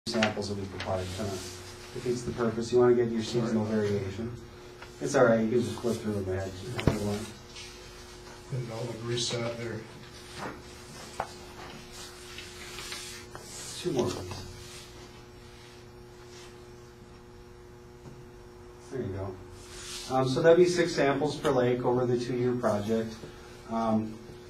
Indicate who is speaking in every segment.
Speaker 1: samples a week apart. Kind of defeats the purpose. You want to get your seasonal variation. It's all right. You can just flip through them ahead.
Speaker 2: And all the grease out there.
Speaker 1: 2 more ones. There you go. So that'd be 6 samples per lake over the 2-year project.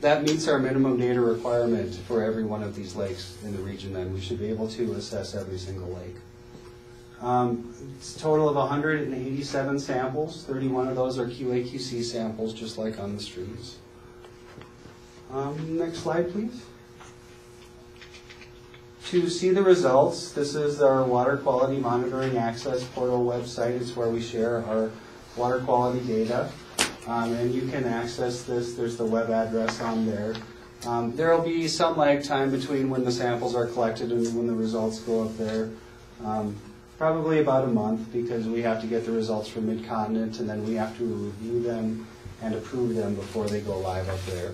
Speaker 1: That meets our minimum data requirement for every one of these lakes in the region, and we should be able to assess every single lake. It's a total of 187 samples. 31 of those are QA/QC samples, just like on the streams. Next slide, please. To see the results, this is our Water Quality Monitoring Access Portal website. It's where we share our water quality data. And you can access this. There's the web address on there. There will be some lag time between when the samples are collected and when the results go up there. Probably about a month, because we have to get the results from Midcontinent, and then we have to review them and approve them before they go live up there.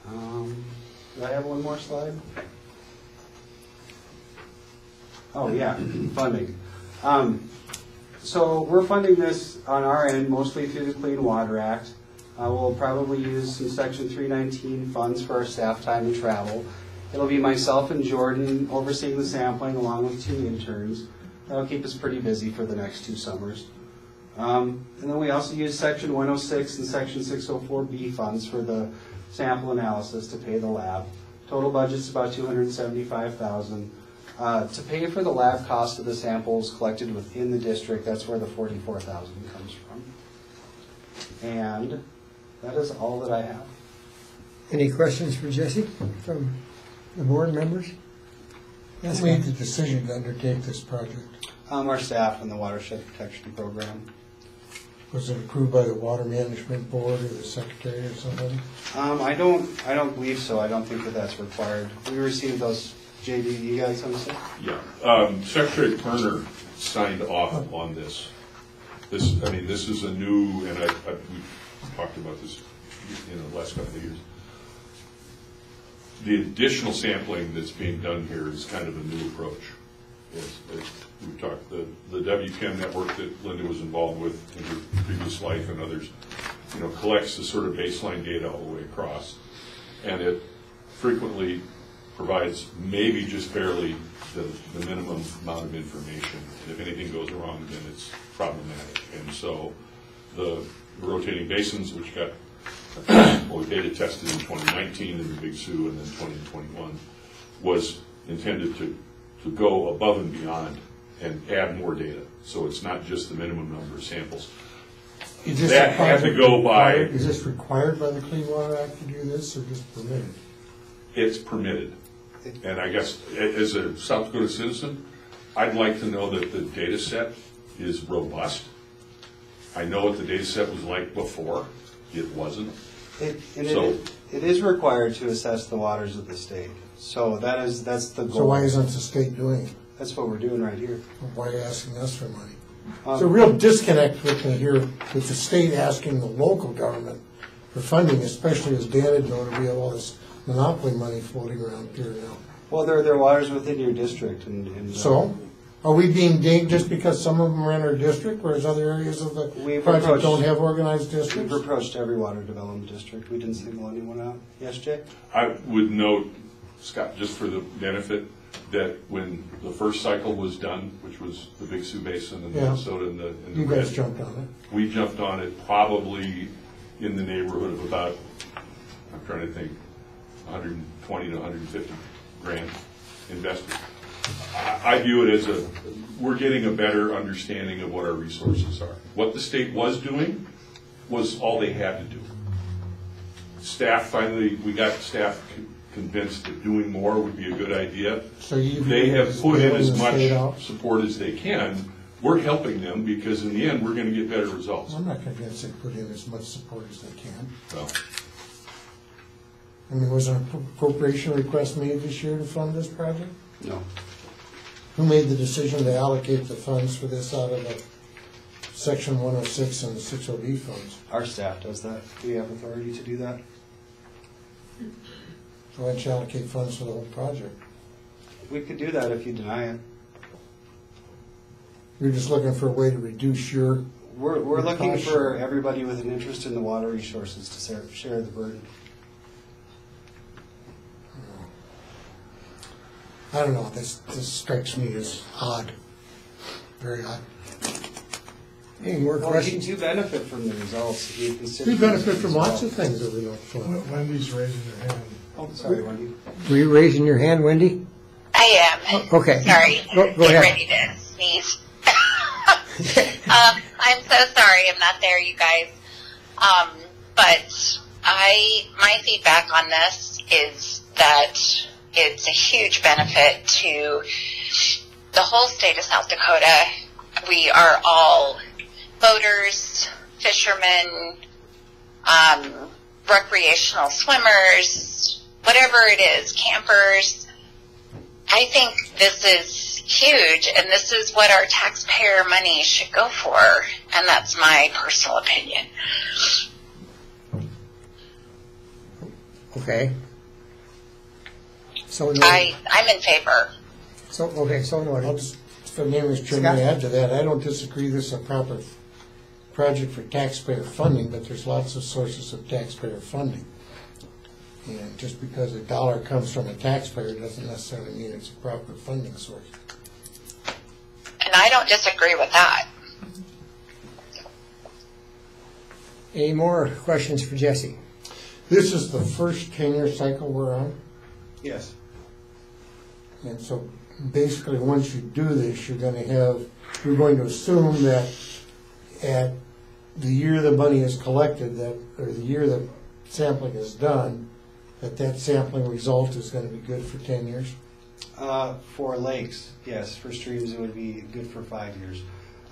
Speaker 1: Do I have one more slide? Oh yeah, funding. So we're funding this on our end mostly through the Clean Water Act. We'll probably use some Section 319 funds for our staff time and travel. It'll be myself and Jordan overseeing the sampling along with 2 interns. That'll keep us pretty busy for the next 2 summers. And then we also use Section 106 and Section 604B funds for the sample analysis to pay the lab. Total budget's about $275,000. To pay for the lab cost of the samples collected within the district, that's where the $44,000 comes from. And that is all that I have.
Speaker 3: Any questions for Jesse from the board members?
Speaker 4: Who made the decision to undertake this project?
Speaker 1: Our staff in the Watershed Protection Program.
Speaker 4: Was it approved by the Water Management Board or the Secretary or somebody?
Speaker 1: I don't believe so. I don't think that that's required. We received those. JD, you guys understand?
Speaker 5: Yeah. Secretary Turner signed off on this. This is a new, and we've talked about this in the last couple of years. The additional sampling that's being done here is kind of a new approach. As we've talked, the WChem network that Linda was involved with in her previous life and others, collects the sort of baseline data all the way across, and it frequently provides maybe just barely the minimum amount of information. And if anything goes wrong, then it's problematic. And so the rotating basins, which got data tested in 2019 in the Big Sioux and then 2021, was intended to go above and beyond and add more data. So it's not just the minimum number of samples. That had to go by.
Speaker 4: Is this required by the Clean Water Act to do this, or just permitted?
Speaker 5: It's permitted. And I guess as a South Dakota citizen, I'd like to know that the data set is robust. I know what the data set was like before. It wasn't.
Speaker 1: It is required to assess the waters of the state. So that's the goal.
Speaker 4: So why isn't the state doing it?
Speaker 1: That's what we're doing right here.
Speaker 4: Why are you asking us for money? There's a real disconnect with me here with the state asking the local government for funding, especially as Dan had noted, we have all this monopoly money floating around here now.
Speaker 1: Well, there are waters within your district.
Speaker 4: So? Are we being dinged just because some of them are in our district, whereas other areas of the project don't have organized districts?
Speaker 1: We've approached every water development district. We didn't single anyone out. Yes, Jay?
Speaker 5: I would note, Scott, just for the benefit, that when the first cycle was done, which was the Big Sioux Basin and Minnesota and the
Speaker 4: you guys jumped on it.
Speaker 5: We jumped on it probably in the neighborhood of about, I'm trying to think, 120 to 150 grand invested. I view it as we're getting a better understanding of what our resources are. What the state was doing was all they had to do. Staff, finally, we got staff convinced that doing more would be a good idea.
Speaker 4: So
Speaker 5: they have put in as much support as they can. We're helping them because in the end, we're going to get better results.
Speaker 4: I'm not convinced they put in as much support as they can.
Speaker 5: Well,
Speaker 4: I mean, was an appropriation request made this year to fund this project?
Speaker 1: No.
Speaker 4: Who made the decision to allocate the funds for this out of the Section 106 and the 604B funds?
Speaker 1: Our staff does that. Do we have authority to do that?
Speaker 4: So why don't you allocate funds for the whole project?
Speaker 1: We could do that if you deny it.
Speaker 4: You're just looking for a way to reduce your,
Speaker 1: We're looking
Speaker 4: Gosh.
Speaker 1: for everybody with an interest in the water resources to share the burden.
Speaker 4: I don't know, this strikes me as odd, very odd.
Speaker 3: Any more
Speaker 1: Well,
Speaker 3: questions?
Speaker 1: you benefit from the results.
Speaker 4: We benefit from lots of things that we don't fund.
Speaker 2: Wendy's raising her hand.
Speaker 1: Oh, sorry, Wendy.
Speaker 3: Were you raising your hand, Wendy?
Speaker 6: I am.
Speaker 3: Okay.
Speaker 6: Sorry.
Speaker 3: Go
Speaker 6: Get
Speaker 3: ahead.
Speaker 6: ready to sneeze. I'm so sorry I'm not there, you guys. But my feedback on this is that it's a huge benefit to the whole state of South Dakota. We are all boaters, fishermen, recreational swimmers, whatever it is, campers. I think this is huge, and this is what our taxpayer money should go for, and that's my personal opinion.
Speaker 3: Okay. So,
Speaker 6: I'm in favor.
Speaker 3: so
Speaker 4: I'll
Speaker 3: noted.
Speaker 4: just, if I may, Mr. Chairman,
Speaker 3: Scott?
Speaker 4: add to that, I don't disagree this is a proper project for taxpayer funding, but there's lots of sources of taxpayer funding. And just because a dollar comes from a taxpayer doesn't necessarily mean it's a proper funding source.
Speaker 6: And I don't disagree with that.
Speaker 3: Any more questions for Jesse?
Speaker 4: This is the first 10-year cycle we're on,
Speaker 1: Yes.
Speaker 4: and so basically, once you do this, you're going to assume that at the year the money is collected, or the year the sampling is done, that sampling result is going to be good for 10 years?
Speaker 1: For lakes, yes. For streams, it would be good for 5 years.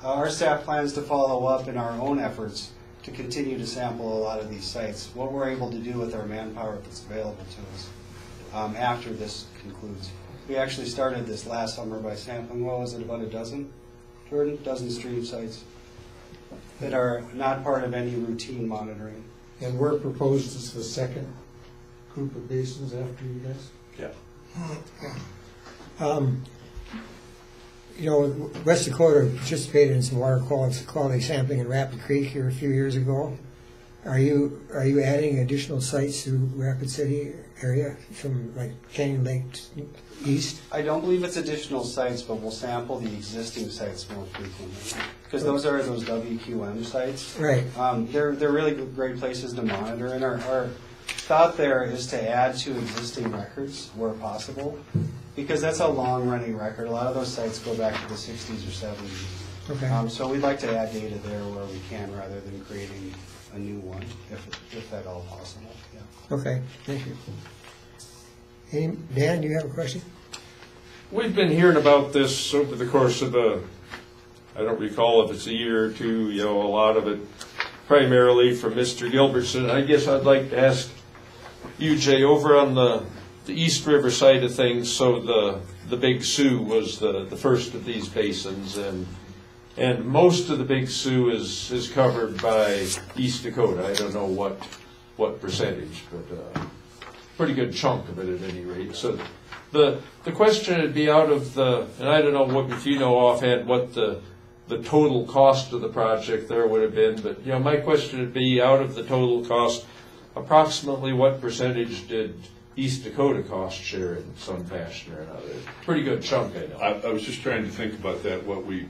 Speaker 1: Our staff plans to follow up in our own efforts to continue to sample a lot of these sites. What we're able to do with our manpower that's available to us after this concludes. We actually started this last summer by sampling, what was it, about a dozen? Jordan? Dozen stream sites that are not part of any routine monitoring.
Speaker 4: And we're proposed as the second group of basins after you guys?
Speaker 5: Yeah.
Speaker 3: You know, West Dakota participated in some water quality sampling in Rapid Creek here a few years ago. Are you adding additional sites to Rapid City area from like Canyon Lake east?
Speaker 1: I don't believe it's additional sites, but we'll sample the existing sites more frequently. Because those are those WQM sites.
Speaker 3: Right.
Speaker 1: They're really great places to monitor, and our thought there is to add to existing records where possible, because that's a long-running record. A lot of those sites go back to the 60s or 70s.
Speaker 3: Okay.
Speaker 1: So we'd like to add data there where we can, rather than creating a new one, if at all possible. Yeah.
Speaker 3: Okay, thank you. Dan, do you have a question?
Speaker 7: We've been hearing about this over the course of I don't recall if it's a year or two, a lot of it primarily from Mr. Gilbertson. I guess I'd like to ask you, Jay, over on the East River side of things, so the Big Sioux was the first of these basins, and most of the Big Sioux is covered by East Dakota. I don't know what percentage, but pretty good chunk of it at any rate. So the question would be, out of and I don't know if you know offhand what the total cost of the project there would have been, but my question would be, out of the total cost, approximately what percentage did East Dakota cost share in some fashion or another? Pretty good chunk, I know.
Speaker 5: I was just trying to think about that, what we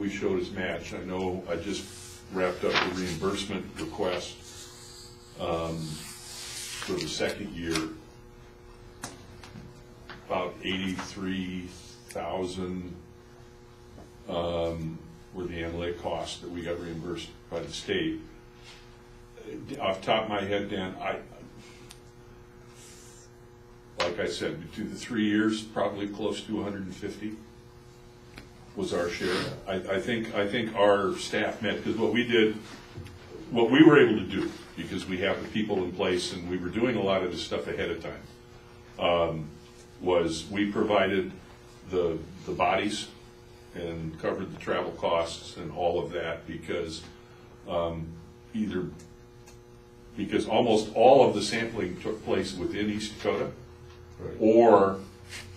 Speaker 5: showed as match. I know I just wrapped up the reimbursement request for the second year, about 83,000 were the analytic costs that we got reimbursed by the state. Off the top of my head, Dan, like I said, between the 3 years, probably close to 150 was our share. I think our staff met, because what we were able to do, because we have the people in place and we were doing a lot of this stuff ahead of time, was we provided the bodies and covered the travel costs and all of that, because almost all of the sampling took place within East Dakota,
Speaker 7: Right.
Speaker 5: or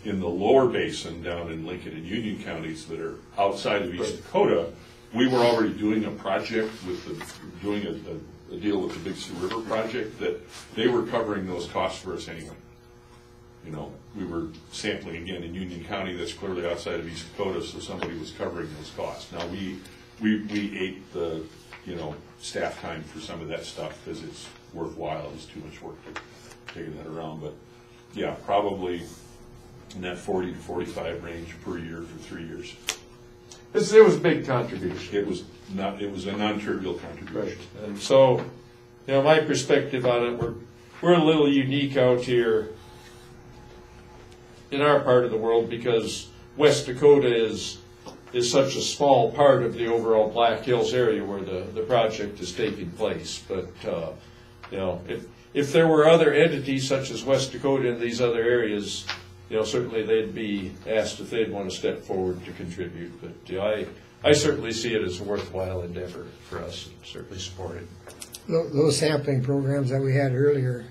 Speaker 5: in the lower basin down in Lincoln and Union counties that are outside of East Dakota, we were already doing a project with doing a deal with the Big Sioux River project that they were covering those costs for us anyway. You know, we were sampling again in Union County, that's clearly outside of East Dakota, so somebody was covering those costs. Now we ate the, you know, staff time for some of that stuff because it's worthwhile. It was too much work to taking that around, but yeah, probably in that 40 to 45 range per year for 3 years.
Speaker 7: It was a big contribution.
Speaker 5: It was a non-trivial contribution.
Speaker 7: Right. And so, you know, my perspective on it, we're a little unique out here in our part of the world because West Dakota is such a small part of the overall Black Hills area where the project is taking place. But you know, if there were other entities such as West Dakota in these other areas, you know, certainly they'd be asked if they'd want to step forward to contribute. But you know, I certainly see it as a worthwhile endeavor for us and certainly support it.
Speaker 3: Those sampling programs that we had earlier,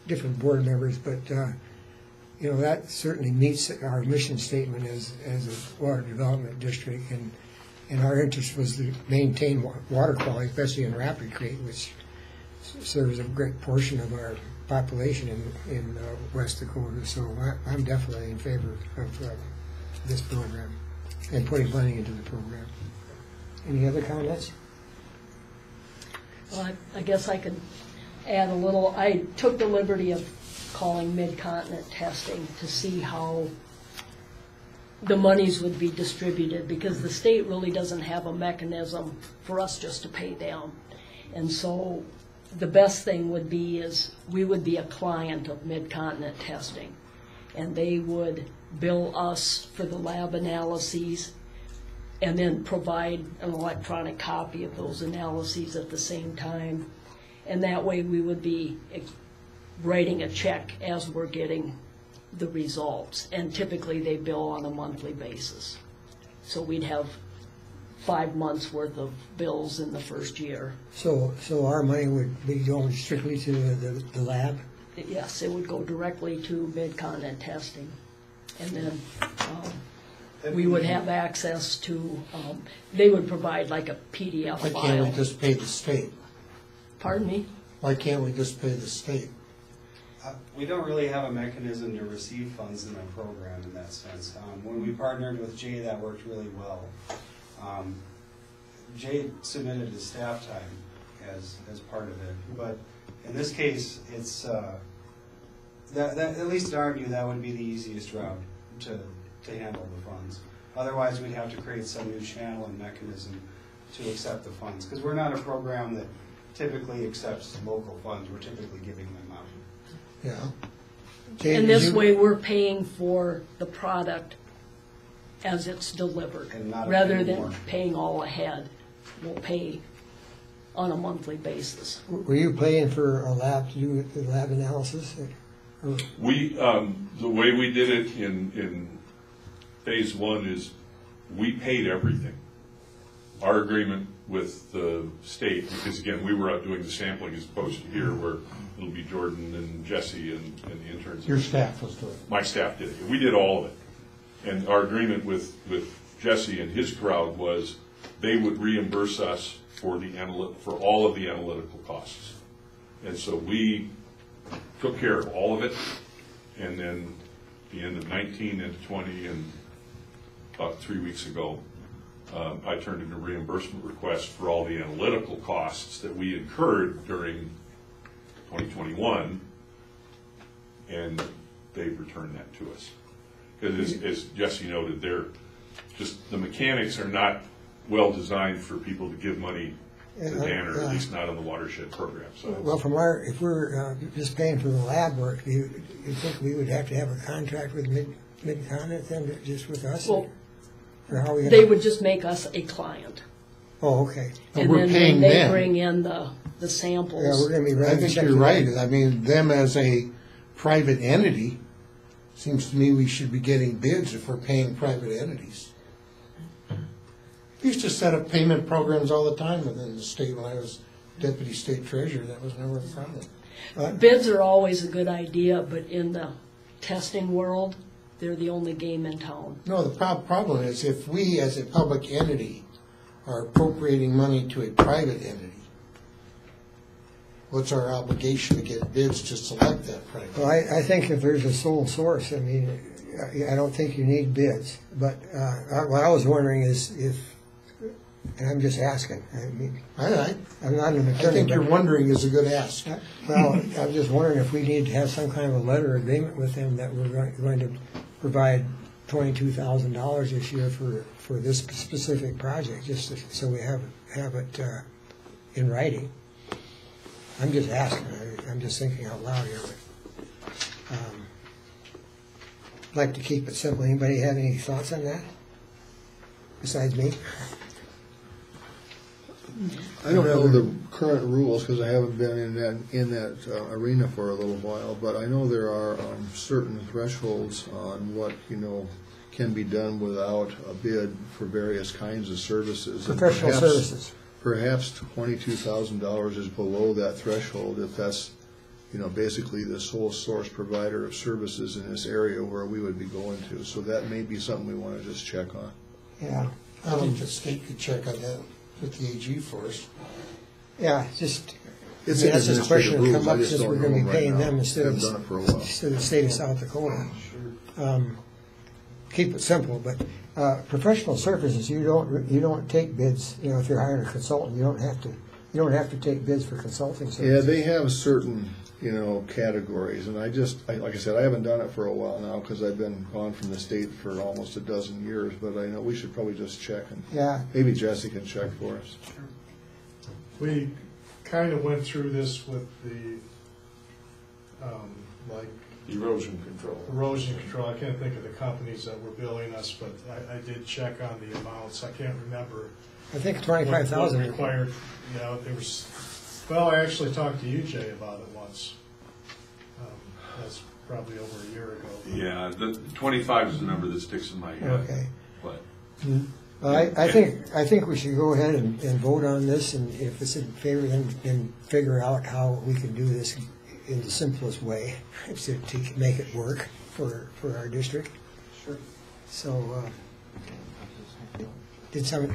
Speaker 3: different board members, but you know, that certainly meets our mission statement as a water development district, and our interest was to maintain water quality, especially in Rapid Creek, which serves a great portion of our population in West Dakota. So I'm definitely in favor of this program and putting money into the program. Any other comments?
Speaker 2: Well, I guess I could add a little. I took the liberty of calling Midcontinent testing to see how the monies would be distributed, because the state really doesn't have a mechanism for us just to pay down. And so the best thing would be is we would be a client of Midcontinent testing, and they would bill us for the lab analyses and then provide an electronic copy of those analyses at the same time. And that way we would be writing a check as we're getting the results. And typically they bill on a monthly basis. So we'd have 5 months worth of bills in the first year.
Speaker 3: So our money would be going strictly to the lab?
Speaker 2: Yes, it would go directly to Midcontinent testing. And then we would have access to, they would provide like a PDF
Speaker 4: Why
Speaker 2: file.
Speaker 4: can't we just pay the state?
Speaker 2: Pardon me?
Speaker 4: Why can't we just pay the state?
Speaker 1: We don't really have a mechanism to receive funds in our program in that sense. When we partnered with Jay, that worked really well. Jay submitted his staff time as part of it, but in this case, it's that at least in our view, that would be the easiest route to handle the funds. Otherwise, we'd have to create some new channel and mechanism to accept the funds, because we're not a program that typically accepts local funds. We're typically giving them out.
Speaker 4: Yeah.
Speaker 3: Jay,
Speaker 2: And
Speaker 3: did
Speaker 2: this
Speaker 3: you-
Speaker 2: way, we're paying for the product as it's delivered,
Speaker 1: And not
Speaker 2: rather
Speaker 1: paying
Speaker 2: than
Speaker 1: more.
Speaker 2: paying all ahead. We'll pay on a monthly basis.
Speaker 3: Were you paying for a lab to do the lab analysis? Or-
Speaker 5: We, the way we did it in phase one is we paid everything. Our agreement with the state, because again, we were out doing the sampling as opposed to here where it'll be Jordan and Jesse and the interns.
Speaker 4: Your staff was doing it.
Speaker 5: My staff did it. We did all of it. And our agreement with Jesse and his crowd was they would reimburse us for all of the analytical costs. And so we took care of all of it. And then at the end of 19 into 20 and about 3 weeks ago, I turned in a reimbursement request for all the analytical costs that we incurred during 2021, and they returned that to us. Because as Jesse noted, the mechanics are not well designed for people to give money to Danner, at least not on the watershed program. So
Speaker 3: Well, if we're just paying for the lab work, do you think we would have to have a contract with Midcontinent then, just with us?
Speaker 2: Well,
Speaker 3: Or how we
Speaker 2: they would just make us a client.
Speaker 3: Oh, okay.
Speaker 4: But
Speaker 2: And
Speaker 4: we're
Speaker 2: then
Speaker 4: paying
Speaker 2: when they
Speaker 4: them.
Speaker 2: bring in the
Speaker 3: Yeah,
Speaker 2: samples,
Speaker 3: we're going to be
Speaker 4: I
Speaker 3: running
Speaker 4: think
Speaker 3: checks
Speaker 4: you're
Speaker 3: with
Speaker 4: right.
Speaker 3: them.
Speaker 4: I mean, them as a private entity, seems to me we should be getting bids if we're paying private entities. We used to set up payment programs all the time within the state when I was deputy state treasurer. That was never a problem.
Speaker 2: bids are always a good idea, but in testing world, they're the only game in town.
Speaker 4: No, the problem is if we, as a public entity, are appropriating money to a private entity, what's our obligation to get bids to select that private?
Speaker 3: Well, I think if there's a sole source, I mean, I don't think you need bids. But what I was wondering is if, and I'm just asking, I mean, I'm not an attorney.
Speaker 4: I think your wondering is a good ask.
Speaker 3: Well, I'm just wondering if we need to have some kind of a letter agreement with them that we're going to provide $22,000 this year for this specific project, just so we have it in writing. I'm just asking. I'm just thinking out loud here. But, I'd like to keep it simple. Anybody have any thoughts on that besides me?
Speaker 8: I don't know the current rules because I haven't been in that arena for a little while, but I know there are certain thresholds on what can be done without a bid for various kinds of services. And
Speaker 3: Professional services.
Speaker 8: Perhaps $22,000 is below that threshold if that's basically the sole source provider of services in this area where we would be going to. So that may be something we want to just check on.
Speaker 3: Yeah.
Speaker 4: I think the state could check on that with the AG for us.
Speaker 3: Yeah, just.
Speaker 8: It's
Speaker 3: that's just a question
Speaker 8: administrative
Speaker 3: that come
Speaker 8: rules.
Speaker 3: up
Speaker 8: I just
Speaker 3: since
Speaker 8: don't
Speaker 3: we're
Speaker 8: know
Speaker 3: going to
Speaker 8: them
Speaker 3: be
Speaker 8: right
Speaker 3: paying
Speaker 8: now.
Speaker 3: them instead
Speaker 8: Haven't done it for a while.
Speaker 3: of the state of South Dakota. Keep it simple, but professional services, you don't take bids. If you're hiring a consultant, you don't have to take bids for consulting services.
Speaker 8: Yeah, they have certain categories, and like I said, I haven't done it for a while now because I've been gone from the state for almost a dozen years. But I know we should probably just check, and maybe Jesse can check for us.
Speaker 9: We kind of went through this with the
Speaker 7: Erosion control.
Speaker 9: erosion control. I can't think of the companies that were billing us, but I did check on the amounts. I can't remember.
Speaker 3: I think
Speaker 9: what
Speaker 3: 25,000
Speaker 9: required. There was. Well, I actually talked to you, Jay, about it once. That's probably over a year ago.
Speaker 5: Yeah, the 25 is the number that sticks in my head.
Speaker 3: Okay.
Speaker 5: But
Speaker 3: Well, I think we should go ahead and vote on this, and if it's in favor, then figure out how we can do this in the simplest way to make it work for our district.
Speaker 1: Sure.
Speaker 3: So,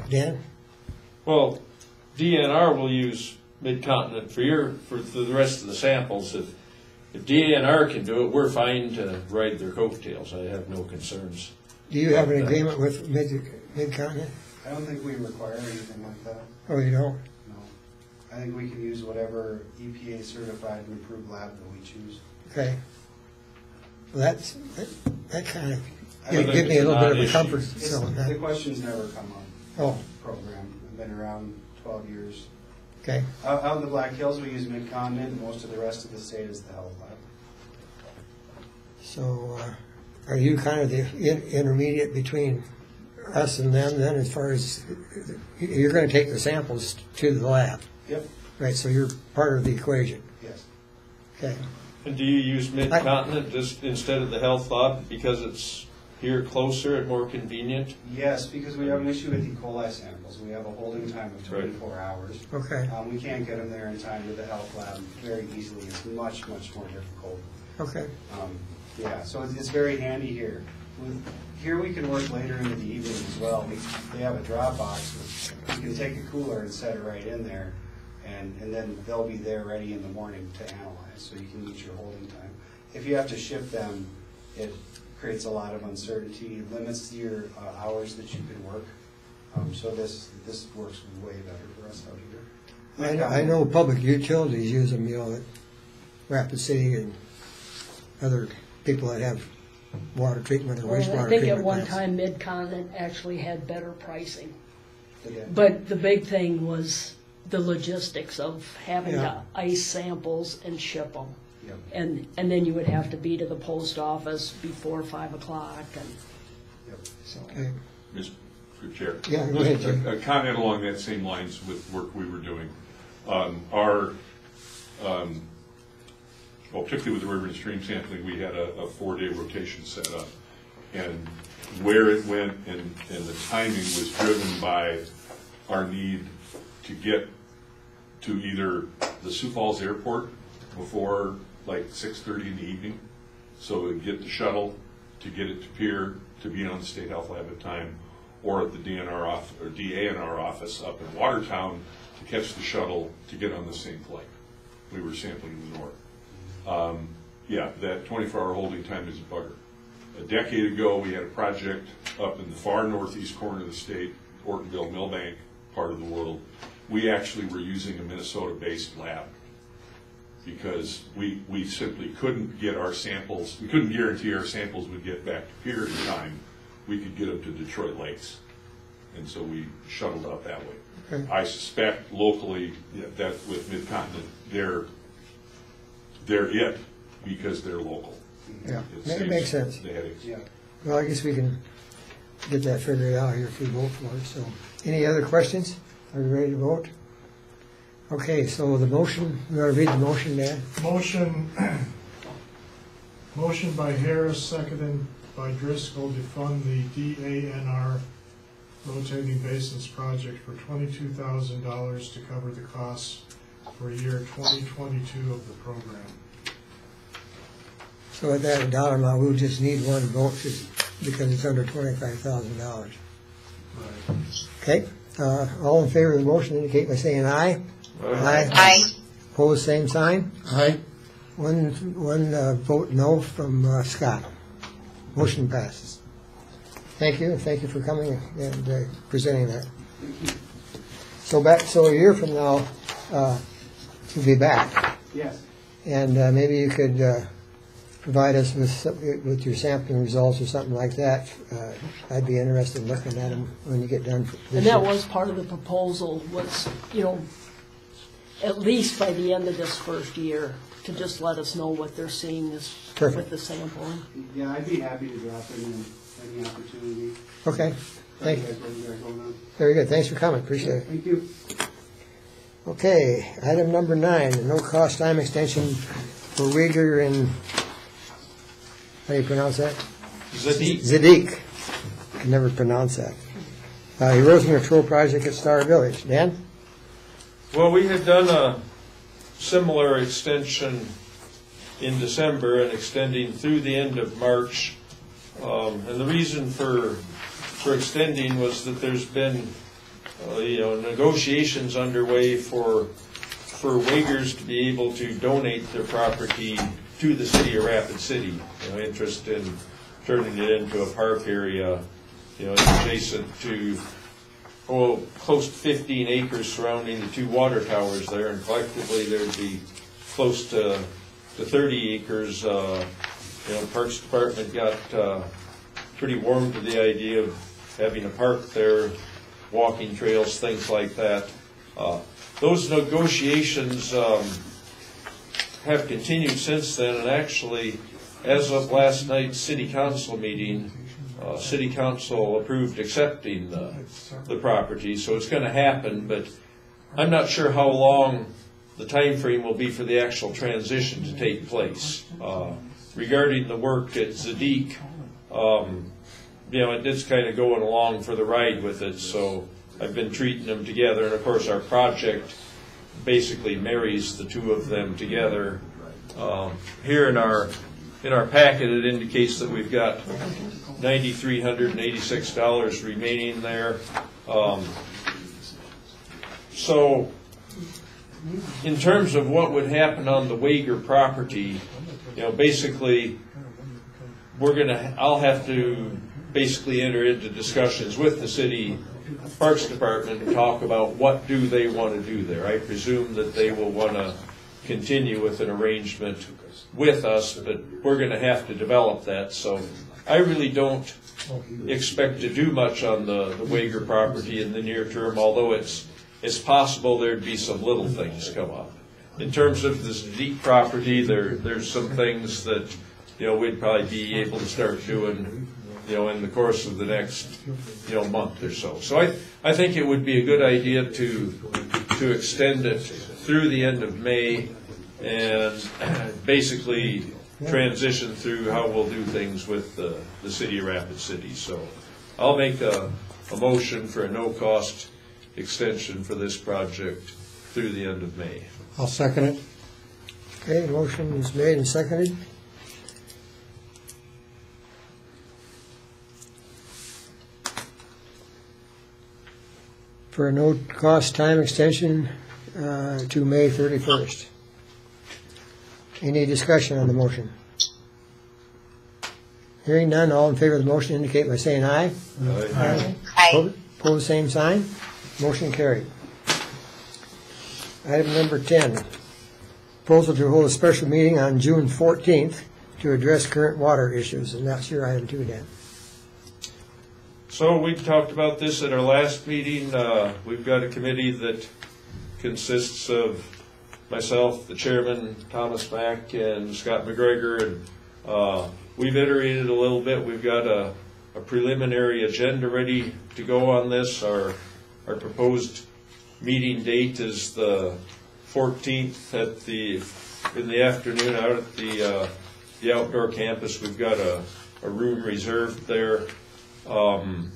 Speaker 3: Dan?
Speaker 7: Well, DNR will use Midcontinent for the rest of the samples. If DNR can do it, we're fine to ride their coattails. I have no concerns.
Speaker 3: Do you have an agreement with Midcontinent?
Speaker 1: I don't think we require anything like that.
Speaker 3: Oh, you don't?
Speaker 1: No. I think we can use whatever EPA certified and approved lab that we choose.
Speaker 3: Okay. Well, that kind of
Speaker 7: I would
Speaker 3: give
Speaker 7: think
Speaker 3: me a
Speaker 7: it's
Speaker 3: little
Speaker 7: a
Speaker 3: bit of a
Speaker 7: non-issue.
Speaker 3: comfort.
Speaker 1: The question's never come up.
Speaker 3: Oh,
Speaker 1: Program. I've been around 12 years.
Speaker 3: okay.
Speaker 1: Out in the Black Hills, we use Midcontinent. Most of the rest of the state is the health lab.
Speaker 3: So, are you kind of the intermediate between us and them then, as far as you're going to take the samples to the lab?
Speaker 1: Yep.
Speaker 3: Right, so you're part of the equation.
Speaker 1: Yes.
Speaker 3: Okay.
Speaker 7: And do you use Midcontinent just instead of the health lab because it's here closer and more convenient?
Speaker 1: Yes, because we have an issue with E. coli samples. We have a holding time of
Speaker 7: Right.
Speaker 1: 24 hours.
Speaker 3: Okay.
Speaker 1: We can't get them there in time to the health lab very easily. It's much, much more difficult.
Speaker 3: Okay.
Speaker 1: Yeah, so it's very handy here. Here we can work later into the evening as well. They have a drop box. You can take a cooler and set it right in there, and then they'll be there ready in the morning to analyze, so you can meet your holding time. If you have to ship them, it creates a lot of uncertainty, limits your hours that you can work. So this works way better for us out here.
Speaker 3: I know public utilities use them, at Rapid City and other people that have water treatment or wastewater treatment.
Speaker 2: Well, I think at one
Speaker 3: plants.
Speaker 2: time Midcontinent actually had better pricing.
Speaker 1: Yeah.
Speaker 2: But the big thing was the logistics of having
Speaker 3: Yeah.
Speaker 2: to ice samples and ship them.
Speaker 1: Yep.
Speaker 2: And then you would have to be to the post office before 5 o'clock. And
Speaker 1: Yep.
Speaker 2: so.
Speaker 3: Okay.
Speaker 5: Mr. Chair.
Speaker 3: Yeah, go ahead,
Speaker 5: Just
Speaker 3: Jay.
Speaker 5: a comment along that same lines with work we were doing. Well, particularly with the river and stream sampling, we had a 4-day rotation set up. And where it went and the timing was driven by our need to get to either the Sioux Falls Airport before like 6:30 in the evening, So it'd get the shuttle to get it to Pier, to be on the State Health Lab at time, or at the DANR office up in Watertown to catch the shuttle to get on the same flight. We were sampling the north. Yeah, that 24-hour holding time is a bugger. A decade ago, we had a project up in the far northeast corner of the state, Ortonville, Millbank, part of the world. We actually were using a Minnesota-based lab because we simply couldn't get our samples, we couldn't guarantee our samples would get back to Pier in time. We could get them to Detroit Lakes. And so we shuttled out that way.
Speaker 3: Okay.
Speaker 5: I suspect locally that with Midcontinent, they're it because they're local.
Speaker 3: Yeah,
Speaker 5: It
Speaker 3: it
Speaker 5: saves
Speaker 3: makes sense.
Speaker 5: the headaches.
Speaker 1: Yeah.
Speaker 3: Well, I guess we can get that figured out here if we vote for it. So, any other questions? Are we ready to vote? Okay, so the motion, you want to read the motion, Dan?
Speaker 9: Motion by Harris, seconded by Driscoll to fund the DANR rotating basins project for $22,000 to cover the costs for year 2022 of the program.
Speaker 3: So at that dollar amount, we'll just need one vote because it's under $25,000.
Speaker 9: Right.
Speaker 3: Okay, all in favor of the motion indicate by saying aye. Aye.
Speaker 6: Aye.
Speaker 3: Opposed, same sign.
Speaker 4: Aye.
Speaker 3: One vote no from Scott. Motion passes. Thank you, and thank you for coming and presenting that. So a year from now, you'll be back,
Speaker 1: Yes.
Speaker 3: and maybe you could provide us with your sampling results or something like that. I'd be interested in looking at them when you get done.
Speaker 2: And that was part of the proposal, was, at least by the end of this first year, to just let us know what they're seeing with the sampling.
Speaker 1: Yeah, I'd be happy to drop in any opportunity.
Speaker 3: Okay, thank you.
Speaker 1: Guys, what you got going on?
Speaker 3: Very good. Thanks for coming. Appreciate it.
Speaker 1: Thank you.
Speaker 3: Okay, item number 9, the no-cost time extension for Uyghur and, how do you pronounce that? Zadik. I can never pronounce that. Erosion control project at Star Village. Dan?
Speaker 7: Well, we had done a similar extension in December and extending through the end of March. And the reason for extending was that there's been negotiations underway for Uyghurs to be able to donate their property to the city of Rapid City. Interest in turning it into a park area, adjacent to close to 15 acres surrounding the 2 water towers there, and collectively there'd be close to 30 acres. Parks Department got pretty warm to the idea of having a park there, walking trails, things like that. Those negotiations have continued since then, and actually, as of last night's City Council meeting, City Council approved accepting the property, so it's going to happen, but I'm not sure how long the time frame will be for the actual transition to take place. Regarding the work at Zadik, it's kind of going along for the ride with it, so I've been treating them together, and of course our project basically marries the 2 of them together. Here in our packet, it indicates that we've got $9,386 remaining there. So, in terms of what would happen on the Uyghur property, basically, I'll have to basically enter into discussions with the city Parks Department and talk about what do they want to do there. I presume that they will want to continue with an arrangement with us, but we're going to have to develop that. So I really don't expect to do much on the Uyghur property in the near term, although it's possible there'd be some little things come up. In terms of this deep property, there's some things that we'd probably be able to start doing in the course of the next month or so. So I think it would be a good idea to extend it through the end of May and basically transition through how we'll do things with the city of Rapid City. So I'll make a motion for a no-cost extension for this project through the end of May.
Speaker 4: I'll second it.
Speaker 3: Okay, motion is made and seconded. for a no-cost time extension to May 31st. Any discussion on the motion? Hearing none, all in favor of the motion indicate by saying aye.
Speaker 6: Aye.
Speaker 3: Pose same sign. Motion carried. Item number 10, proposal to hold a special meeting on June 14th to address current water issues, and that's your item too, Dan.
Speaker 7: So we talked about this at our last meeting. We've got a committee that consists of myself, the chairman, Thomas Mack, and Scott McGregor, and we've iterated a little bit. We've got a preliminary agenda ready to go on this. Our proposed meeting date is the 14th in the afternoon out at the outdoor campus. We've got a room reserved there. One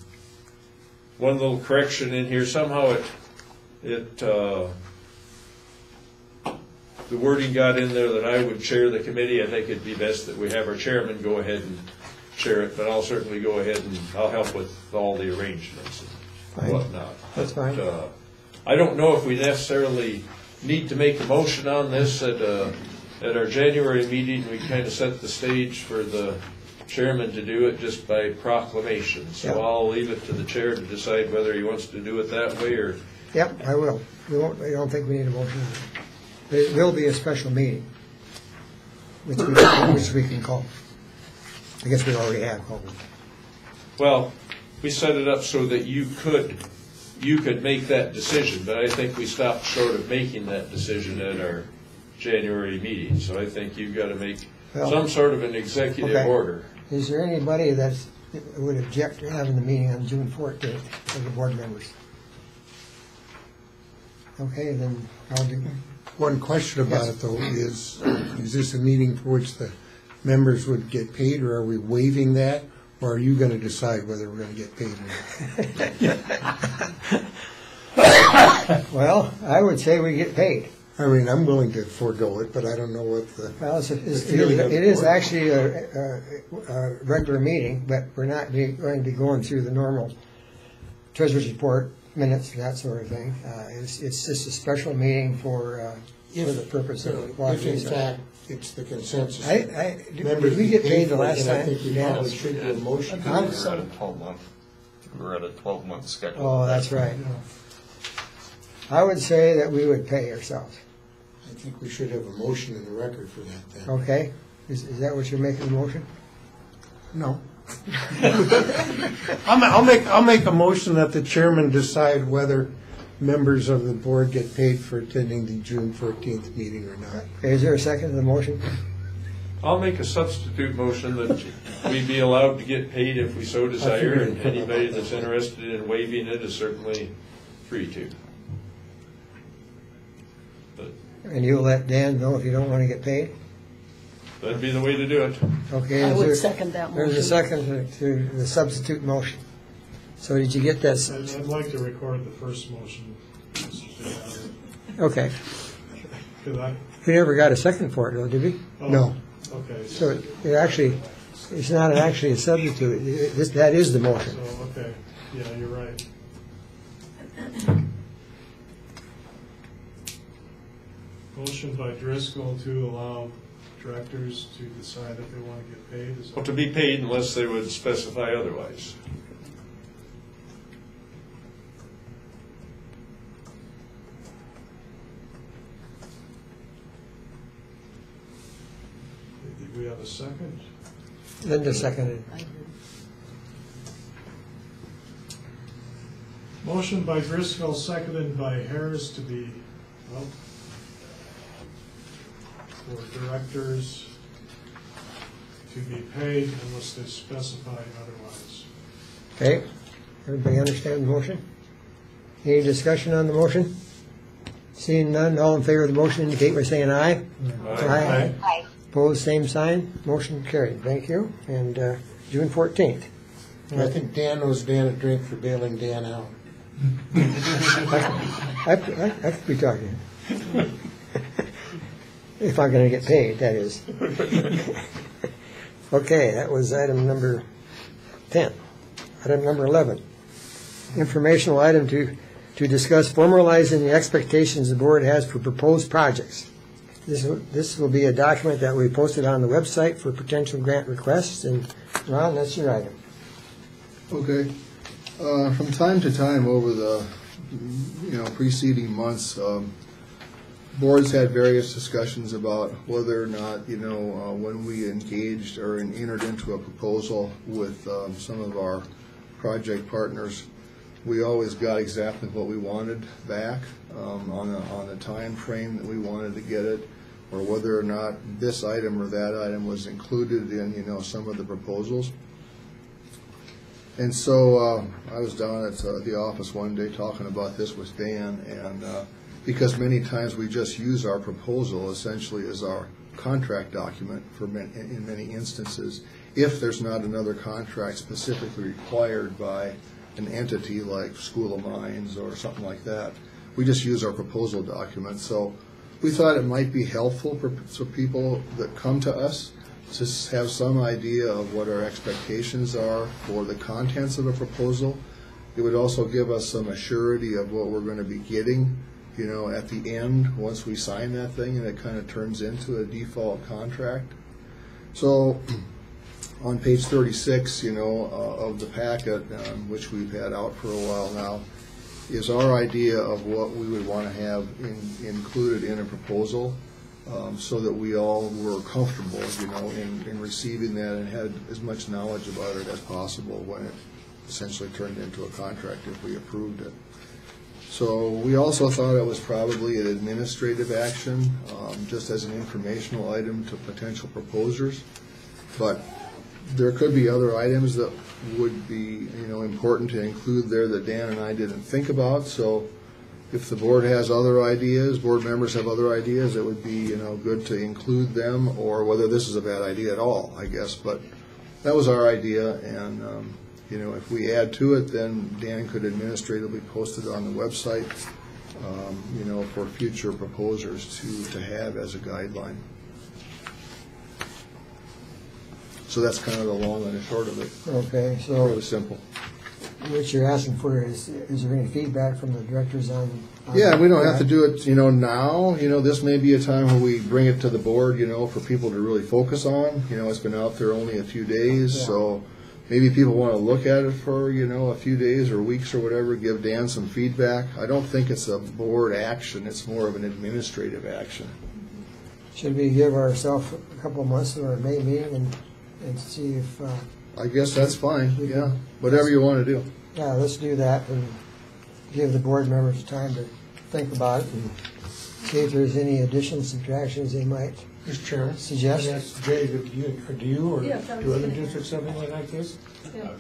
Speaker 7: little correction in here. Somehow the wording got in there that I would chair the committee. I think it'd be best that we have our chairman go ahead and chair it, but I'll certainly go ahead and I'll help with all the arrangements and whatnot.
Speaker 3: That's fine.
Speaker 7: But, I don't know if we necessarily need to make a motion on this at our January meeting. We kind of set the stage for the chairman to do it just by proclamation. So
Speaker 3: Yep.
Speaker 7: I'll leave it to the chair to decide whether he wants to do it that way or.
Speaker 3: Yep, I will. I don't think we need a motion. But it will be a special meeting, which we can call. I guess we already have called it.
Speaker 7: Well, we set it up so that you could make that decision, but I think we stopped short of making that decision at our January meeting. So I think you've got to make some sort of an executive
Speaker 3: Okay.
Speaker 7: order.
Speaker 3: Is there anybody that would object to having the meeting on June 14th of the board members? Okay, then I'll do.
Speaker 4: One question about it, though, is this a meeting for which the members would get paid, or are we waiving that? Or are you going to decide whether we're going to get paid or not?
Speaker 3: Well, I would say we get paid.
Speaker 4: I mean, I'm willing to forego it, but I don't know what the...
Speaker 3: Well,
Speaker 4: feeling of the
Speaker 3: it is
Speaker 4: board.
Speaker 3: actually a regular meeting, but we're not going to be going through the normal treasurer's report, minutes, and that sort of thing. It's just a special meeting for the purpose of
Speaker 4: If in fact it's the consensus.
Speaker 3: Did we get paid the last
Speaker 4: I
Speaker 3: time?
Speaker 4: think we probably should do a motion.
Speaker 10: We were at a 12-month. We were at a 12-month schedule.
Speaker 3: Oh, that's right. I would say that we would pay ourselves.
Speaker 4: I think we should have a motion in the record for that then.
Speaker 3: Okay? Is that what you're making a motion?
Speaker 4: No. I'll make a motion that the chairman decide whether members of the board get paid for attending the June 14th meeting or not.
Speaker 3: Okay, is there a second to the motion?
Speaker 7: I'll make a substitute motion that we be allowed to get paid if we so desire, and anybody that's interested in waiving it is certainly free to. But
Speaker 3: And you'll let Dan know if you don't want to get paid?
Speaker 7: that'd be the way to do it.
Speaker 3: Okay.
Speaker 2: I
Speaker 3: is
Speaker 2: would
Speaker 3: there-
Speaker 2: second that motion.
Speaker 3: There's a second to the substitute motion. So did you get that?
Speaker 9: I'd like to record the first motion.
Speaker 3: Okay.
Speaker 9: Could I?
Speaker 3: We never got a second for it, though, did we?
Speaker 9: Oh,
Speaker 4: No.
Speaker 9: Okay.
Speaker 3: So it's not actually a substitute. That is the motion.
Speaker 9: So, okay, yeah, you're right. Motion by Driscoll to allow directors to decide if they want to get paid. Is
Speaker 7: Well,
Speaker 9: that-
Speaker 7: to be paid unless they would specify otherwise.
Speaker 9: Did we have a second?
Speaker 3: Linda seconded.
Speaker 9: Motion by Driscoll, seconded by Harris to be, well, for directors to be paid unless they specify otherwise.
Speaker 3: Okay. Everybody understand the motion? Any discussion on the motion? Seeing none, all in favor of the motion indicate by saying aye. Aye.
Speaker 6: Aye.
Speaker 3: Opposed, same sign. Motion carried. Thank you. And June 14th.
Speaker 4: I think Dan owes Dan a drink for bailing Dan out.
Speaker 3: I could be talking. If I'm going to get paid, that is. Okay, that was item number 10. Item number 11. Informational item to to discuss formalizing the expectations the board has for proposed projects. This will be a document that we posted on the website for potential grant requests, and Ron, that's your item.
Speaker 8: Okay. From time to time over the preceding months, boards had various discussions about whether or not when we engaged or entered into a proposal with some of our project partners, we always got exactly what we wanted back on a time frame that we wanted to get it, or whether or not this item or that item was included in some of the proposals. And so I was down at the office one day talking about this with Dan, and because many times we just use our proposal essentially as our contract document in many instances, if there's not another contract specifically required by an entity like School of Mines or something like that. We just use our proposal document. So we thought it might be helpful for people that come to us to have some idea of what our expectations are for the contents of a proposal. It would also give us some assurity of what we're going to be getting, at the end once we sign that thing and it kind of turns into a default contract. So on page 36, of the packet, which we've had out for a while now, is our idea of what we would want to have included in a proposal, so that we all were comfortable, in receiving that and had as much knowledge about it as possible when it essentially turned into a contract if we approved it. So we also thought it was probably an administrative action, just as an informational item to potential proposers. But there could be other items that would be, important to include there that Dan and I didn't think about. So if the board has other ideas, board members have other ideas, it would be, good to include them, or whether this is a bad idea at all, I guess. But that was our idea, and if we add to it, then Dan could administratively post it on the website, for future proposers to have as a guideline. So that's kind of the long and the short of it.
Speaker 3: Okay, so
Speaker 8: Really simple.
Speaker 3: what you're asking for is there any feedback from the directors on?
Speaker 8: Yeah, we don't have to do it, now. This may be a time where we bring it to the board, for people to really focus on. It's been out there only a few days, so maybe people want to look at it for, a few days or weeks or whatever, give Dan some feedback. I don't think it's a board action. It's more of an administrative action.
Speaker 3: Should we give ourselves a couple of months or a May meeting and see if...
Speaker 8: I guess that's fine, yeah. Whatever you want to do.
Speaker 3: Yeah, let's do that and give the board members time to think about it and see if there's any additions, subtractions they might
Speaker 4: Mr. Chairman,
Speaker 3: suggest.
Speaker 4: yes, Jay, do you or
Speaker 2: Yeah, that
Speaker 4: do
Speaker 2: was
Speaker 4: other
Speaker 2: good.
Speaker 4: districts have anything like this?
Speaker 2: Yeah.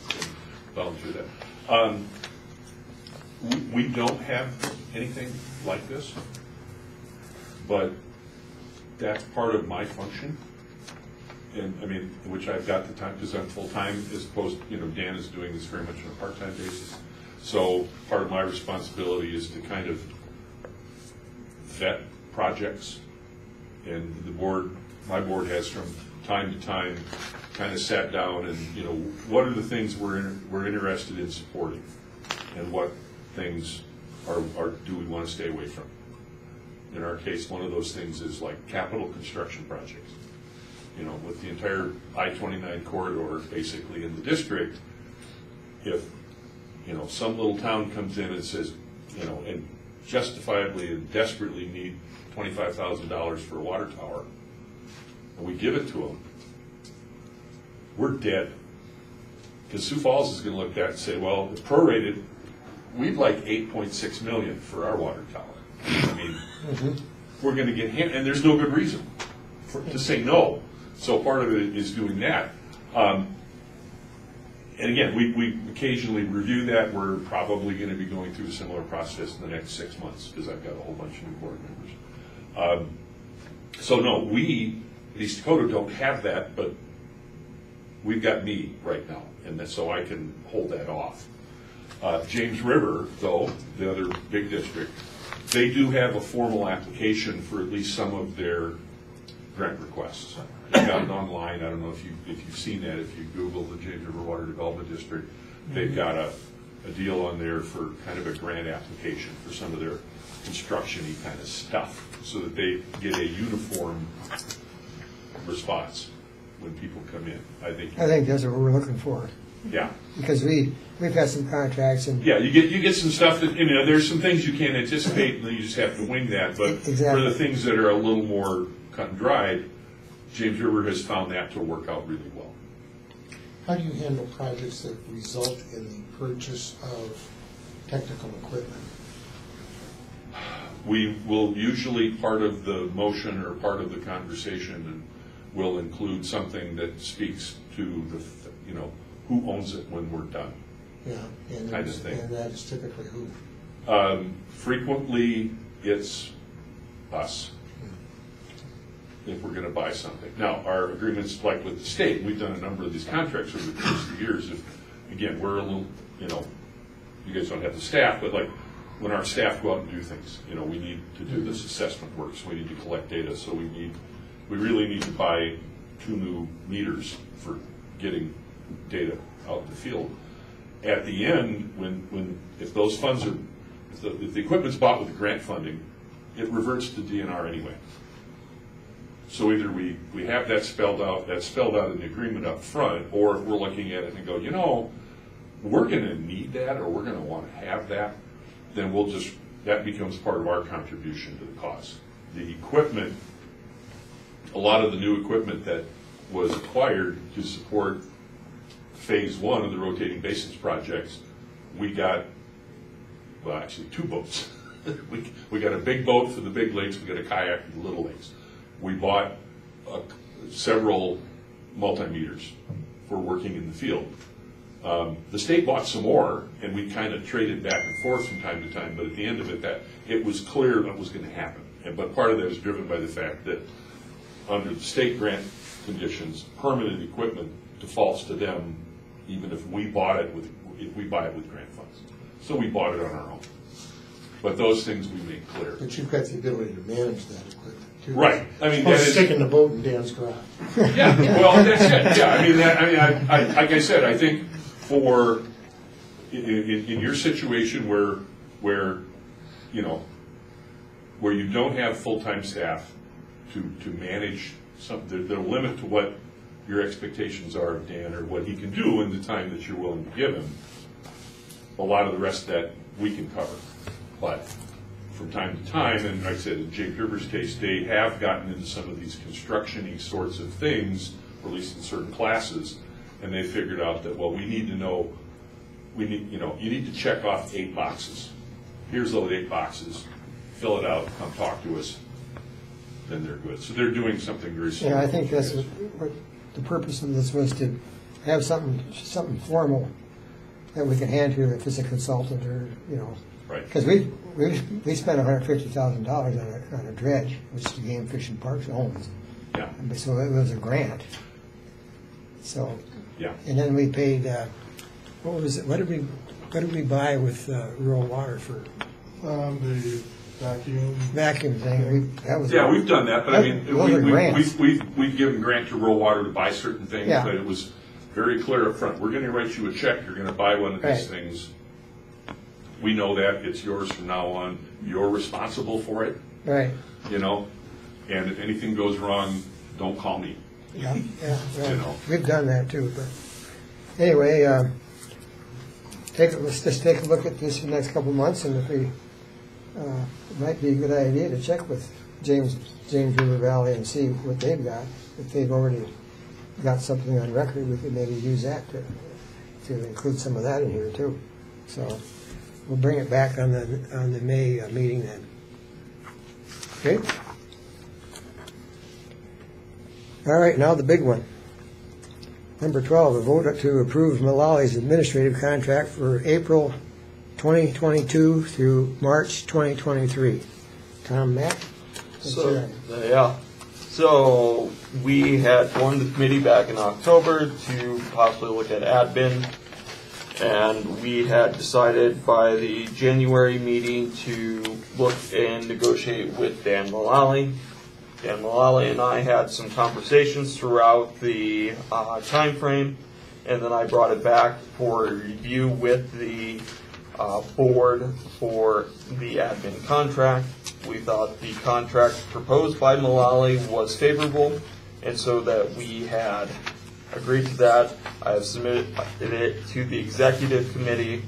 Speaker 5: Volunteer that. We don't have anything like this, but that's part of my function. And which I've got the time, because I'm full-time, as opposed, Dan is doing this very much on a part-time basis. So part of my responsibility is to kind of vet projects, and my board has from time to time kind of sat down and, what are the things we're interested in supporting, and what things do we want to stay away from. In our case, one of those things is like capital construction projects. With the entire I-29 corridor basically in the district, if, some little town comes in and says, and justifiably and desperately need $25,000 for a water tower, and we give it to them, we're dead. Because Sioux Falls is going to look at that and say, well, prorated, we'd like $8.6 million for our water tower. We're going to get hit, and there's no good reason to say no. So part of it is doing that. And again, we occasionally review that. We're probably going to be going through a similar process in the next 6 months, because I've got a whole bunch of new board members. So no, we, at East Dakota, don't have that, but we've got me right now, and so I can hold that off. James River, though, the other big district, they do have a formal application for at least some of their grant requests. They've got it online. I don't know if you've seen that. If you Google the James River Water Development District, they've got a deal on there for kind of a grant application for some of their construction-y kind of stuff, so that they get a uniform response when people come in. I think
Speaker 3: that's what we're looking for.
Speaker 5: Yeah.
Speaker 3: Because we've had some contracts and.
Speaker 5: Yeah, you get some stuff that, there's some things you can't anticipate, and then you just have to wing that. But
Speaker 3: Exactly.
Speaker 5: for the things that are a little more cut and dried, James River has found that to work out really well.
Speaker 4: How do you handle projects that result in the purchase of technical equipment?
Speaker 5: We will usually, part of the motion or part of the conversation, and will include something that speaks to the, who owns it when we're done.
Speaker 4: Yeah, and
Speaker 5: kind of thing.
Speaker 4: And that is typically who?
Speaker 5: Frequently, it's us, if we're going to buy something. Now, our agreements, like with the state, we've done a number of these contracts over the course of the years. If, again, we're a little, you guys don't have the staff, but like when our staff go out and do things, we need to do this assessment work, so we need to collect data. So we really need to buy 2 new meters for getting data out in the field. At the end, if those funds are, if the equipment's bought with grant funding, it reverts to DNR anyway. So either we have that spelled out in the agreement up front, or if we're looking at it and go, we're going to need that, or we're going to want to have that, then that becomes part of our contribution to the cost. The equipment, a lot of the new equipment that was acquired to support phase 1 of the rotating basins projects, we got, well, actually 2 boats. we got a big boat for the big lakes, we got a kayak for the little lakes. We bought several multimeters for working in the field. The state bought some more, and we kind of traded back and forth from time to time, but at the end of it, that it was clear what was going to happen. But part of that is driven by the fact that under the state grant conditions, permanent equipment defaults to them, even if we buy it with grant funds. So we bought it on our own. But those things we make clear.
Speaker 4: But you've got the ability to manage that equipment too.
Speaker 5: Right. I mean, that is
Speaker 4: sticking the boat in Dan's garage.
Speaker 5: Yeah. Well, that's it. Yeah. I like I said, I think for in your situation where you don't have full-time staff to manage something, there's a limit to what your expectations are of Dan or what he can do in the time that you're willing to give him. A lot of the rest of that we can cover. But from time to time, and like I said, in James River's case, they have gotten into some of these construction-y sorts of things, or at least in certain classes, and they figured out that, well, we need to know, you need to check off 8 boxes. Here's those 8 boxes. Fill it out, come talk to us, then they're good. So they're doing something very similar.
Speaker 3: Yeah, I think that's what the purpose of this was, to have something formal that we can hand to if it's a consultant or,
Speaker 5: Right.
Speaker 3: Because we spent $150,000 on a dredge, which the Game Fish and Parks owns.
Speaker 5: Yeah.
Speaker 3: So it was a grant. So.
Speaker 5: Yeah.
Speaker 3: And then we paid. What was it? What did we buy with rural water for?
Speaker 9: The
Speaker 3: vacuum thing.
Speaker 5: We've done that, but I mean, we've given grant to rural water to buy certain things,
Speaker 3: Yeah.
Speaker 5: but it was very clear up front. We're going to write you a check. You're going to buy one of these things. We know that it's yours from now on. You're responsible for it.
Speaker 3: Right.
Speaker 5: And if anything goes wrong, don't call me.
Speaker 3: Yeah. Right. We've done that too. But anyway, let's just take a look at this in the next couple of months, and if we, it might be a good idea to check with James River Valley and see what they've got. If they've already got something on record, we could maybe use that to include some of that in here too. So we'll bring it back on the May meeting then. Okay. All right, now the big one. Number 12, a vote to approve Malali's administrative contract for April 2022 through March 2023. Tom, Matt?
Speaker 10: So we had formed the committee back in October to possibly look at admin, and we had decided by the January meeting to look and negotiate with Dan Malali. Dan Malali and I had some conversations throughout the time frame, and then I brought it back for review with the board for the admin contract. We thought the contract proposed by Mullally was favorable, and so that we had agreed to that, I have submitted it to the executive committee,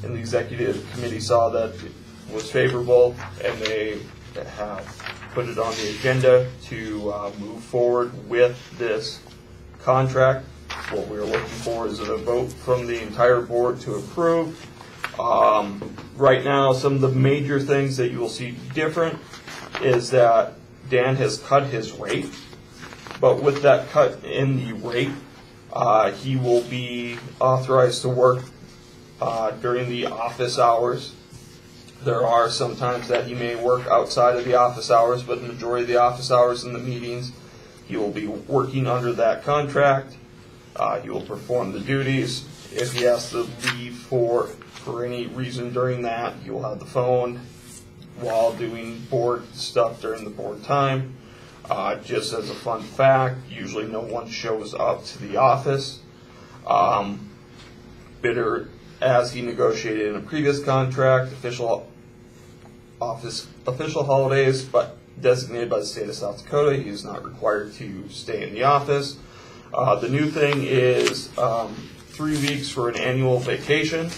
Speaker 10: and the executive committee saw that it was favorable, and they have put it on the agenda to move forward with this contract. What we're looking for is a vote from the entire board to approve. Right now, some of the major things that you will see different is that Dan has cut his rate, but with that cut in the rate, he will be authorized to work during the office hours. There are some times that he may work outside of the office hours, but the majority of the office hours in the meetings, he will be working under that contract. He will perform the duties. If he has to leave for any reason during that, he will have the phone while doing board stuff during the board time. Just as a fun fact, usually no one shows up to the office. Bidder, as he negotiated in a previous contract, official holidays, but designated by the state of South Dakota, he is not required to stay in the office. The new thing is 3 weeks for an annual vacation.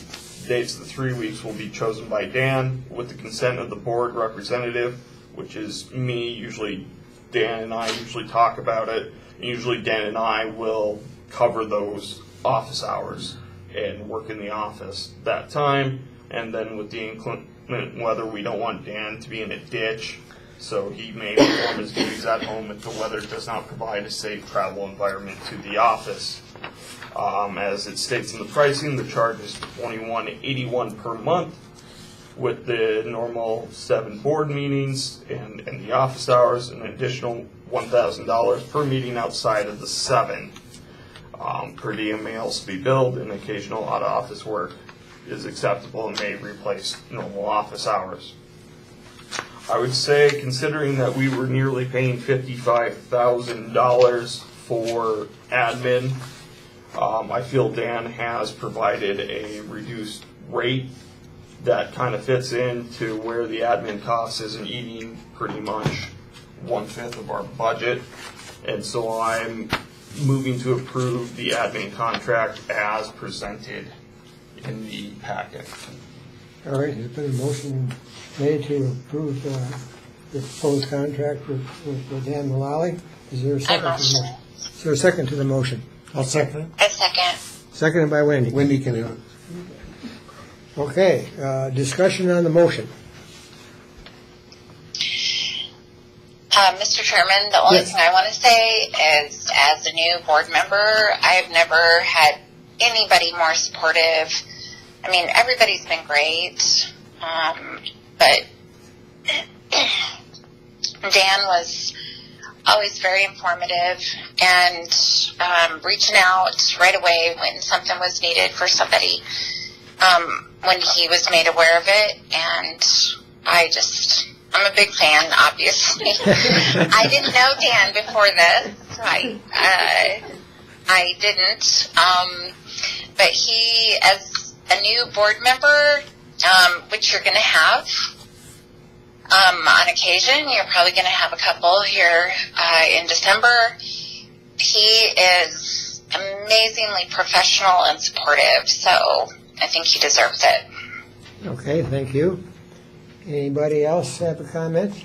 Speaker 10: Dates of the 3 weeks will be chosen by Dan with the consent of the board representative, which is me. Usually Dan and I usually talk about it. And usually Dan and I will cover those office hours and work in the office that time. And then with the inclement weather, we don't want Dan to be in a ditch, so he may perform his duties at home if the weather does not provide a safe travel environment to the office. As it states in the pricing, the charge is $21.81 per month with the normal 7 board meetings and the office hours, and an additional $1,000 per meeting outside of the 7. Per diem may also be billed, and occasional out-of-office work is acceptable and may replace normal office hours. I would say, considering that we were nearly paying $55,000 for admin, I feel Dan has provided a reduced rate that kind of fits into where the admin cost isn't eating pretty much 1/5 of our budget. And so I'm moving to approve the admin contract as presented in the packet.
Speaker 3: All right, there's been a motion made to approve the proposed contract with Dan Mullally. Is there a second to the motion? Is there a second to the motion?
Speaker 4: I'll second it.
Speaker 6: A second.
Speaker 3: Seconded by Wendy.
Speaker 4: Wendy can do it.
Speaker 3: Okay, discussion on the motion.
Speaker 6: Mr. Chairman, the only thing I want to say is, as a new board member, I have never had anybody more supportive. I mean, everybody's been great, but Dan was always very informative and reaching out right away when something was needed for somebody, when he was made aware of it, and I'm a big fan, obviously. I didn't know Dan before this. I didn't. But he, as a new board member, which you're going to have on occasion, you're probably going to have a couple here in December. He is amazingly professional and supportive, so I think he deserves it.
Speaker 3: Okay, thank you. Anybody else have a comments?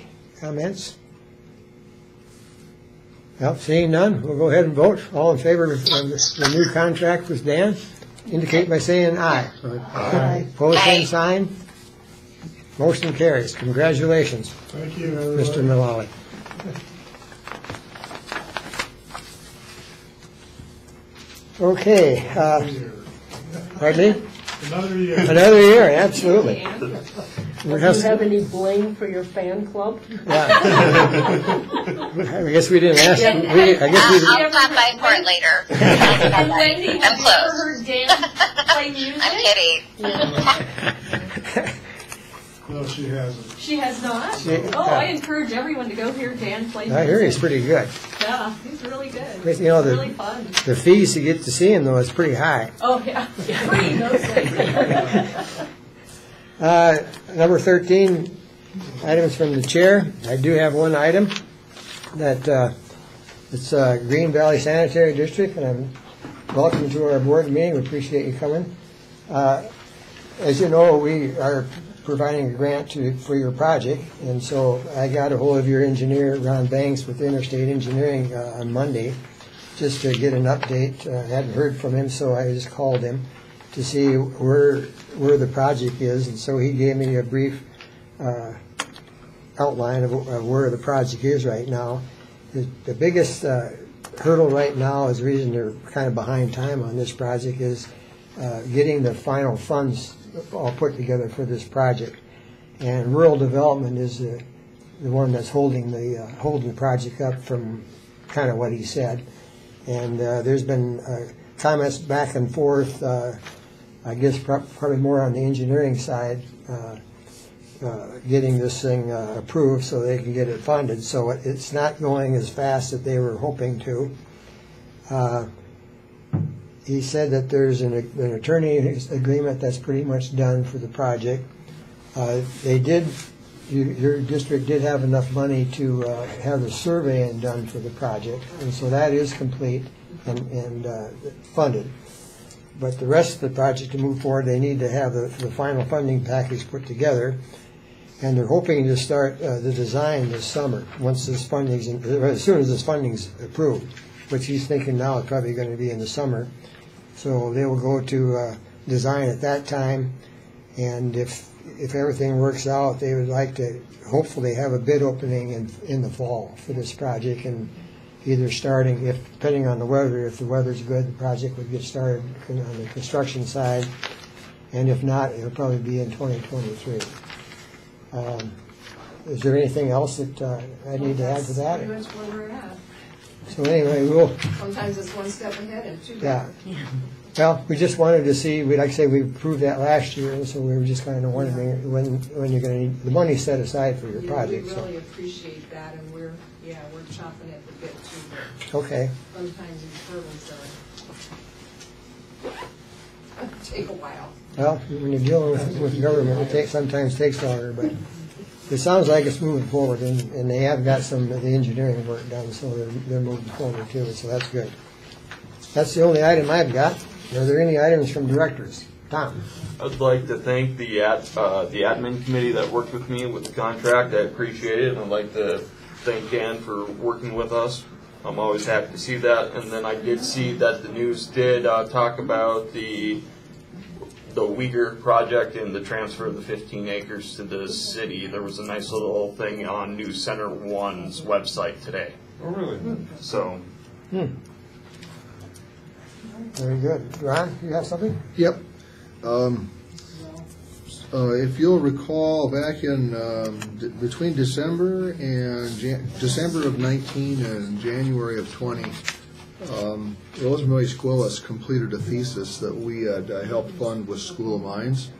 Speaker 3: Well, seeing none, we'll go ahead and vote. All in favor of the new contract with Dan, indicate by saying aye.
Speaker 2: Aye.
Speaker 3: Pose same sign. Motion carries. Congratulations,
Speaker 9: Thank you, everybody.
Speaker 3: Mr. Mullally. Okay, pardon me?
Speaker 9: Another year.
Speaker 3: Another year, absolutely.
Speaker 2: Do you have any bling for your fan club?
Speaker 3: Yeah. I guess we didn't ask.
Speaker 6: I'll stop by for it later.
Speaker 11: And Wendy,
Speaker 6: I'm
Speaker 11: have you
Speaker 6: close.
Speaker 11: ever heard Dan play music?
Speaker 6: I'm kidding.
Speaker 9: The No, she hasn't.
Speaker 11: She has not?
Speaker 3: She-
Speaker 11: I encourage everyone to go hear Dan play
Speaker 3: I hear he's
Speaker 11: music.
Speaker 3: pretty good.
Speaker 11: Yeah, he's really good.
Speaker 3: You know,
Speaker 11: It's
Speaker 3: the-
Speaker 11: really fun.
Speaker 3: The fees to get to see him, though, is pretty high.
Speaker 11: Oh, yeah. Free, mostly.
Speaker 3: Number 13, items from the chair. I do have one item that it's Green Valley Sanitary District, and I'm welcome to our board meeting. We appreciate you coming. As you know, we are providing a grant for your project, and so I got a hold of your engineer, Ron Banks, with Interstate Engineering on Monday, just to get an update. I hadn't heard from him, so I just called him to see where the project is, and so he gave me a brief outline of where the project is right now. The biggest hurdle right now, is the reason they're kind of behind time on this project, is getting the final funds all put together for this project. And rural development is the one that's holding the project up, from kind of what he said. And there's been comments back and forth, I guess probably more on the engineering side, getting this thing approved so they can get it funded. So it's not going as fast as they were hoping to. He said that there's an attorney agreement that's pretty much done for the project. Your district did have enough money to have the surveying done for the project, and so that is complete and funded. But the rest of the project to move forward, they need to have the final funding package put together, and they're hoping to start the design this summer, as soon as this funding's approved, which he's thinking now is probably going to be in the summer. So they will go to design at that time, and if everything works out, they would like to hopefully have a bid opening in the fall for this project, and either starting, depending on the weather, if the weather's good, the project would get started on the construction side, and if not, it'll probably be in 2023. Is there anything else that I need to add to that?
Speaker 12: Pretty much where we're at.
Speaker 3: So anyway, we'll...
Speaker 12: Sometimes it's one step ahead and two
Speaker 3: Yeah.
Speaker 12: back.
Speaker 3: Well, we just wanted to see, like I say, we approved that last year, and so we were just kind of wondering when you're going to need the money set aside for your project.
Speaker 12: We
Speaker 3: So.
Speaker 12: really appreciate that, and we're chomping at the bit too.
Speaker 3: Okay.
Speaker 12: Sometimes these hurdles take a while.
Speaker 3: Well, when you're dealing with government, it sometimes takes longer, but it sounds like it's moving forward, and they have got some of the engineering work done, so they're moving forward too, so that's good. That's the only item I've got. Are there any items from directors? Tom?
Speaker 10: I'd like to thank the admin committee that worked with me with the contract. I appreciate it, and I'd like to thank Dan for working with us. I'm always happy to see that. And then I did see that the news did talk about the Uyghur project and the transfer of the 15 acres to the city. There was a nice little thing on News Center 1's website today.
Speaker 7: Oh, really?
Speaker 10: So.
Speaker 3: Very good. Ron, you have something?
Speaker 8: Yep. If you'll recall, back in between December of 19 and January of 20, Rosemary Squillis completed a thesis that we had helped fund with School of Mines.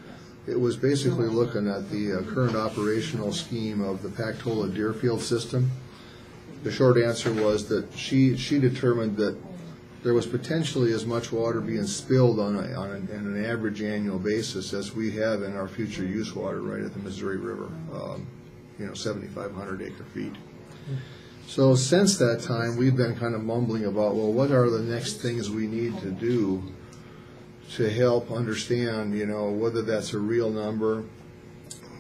Speaker 8: It was basically looking at the current operational scheme of the Impactol Deerfield system. The short answer was that she determined that there was potentially as much water being spilled on an average annual basis as we have in our future use water right at the Missouri River, 7,500 acre feet. So since that time, we've been kind of mumbling about, well, what are the next things we need to do to help understand, whether that's a real number,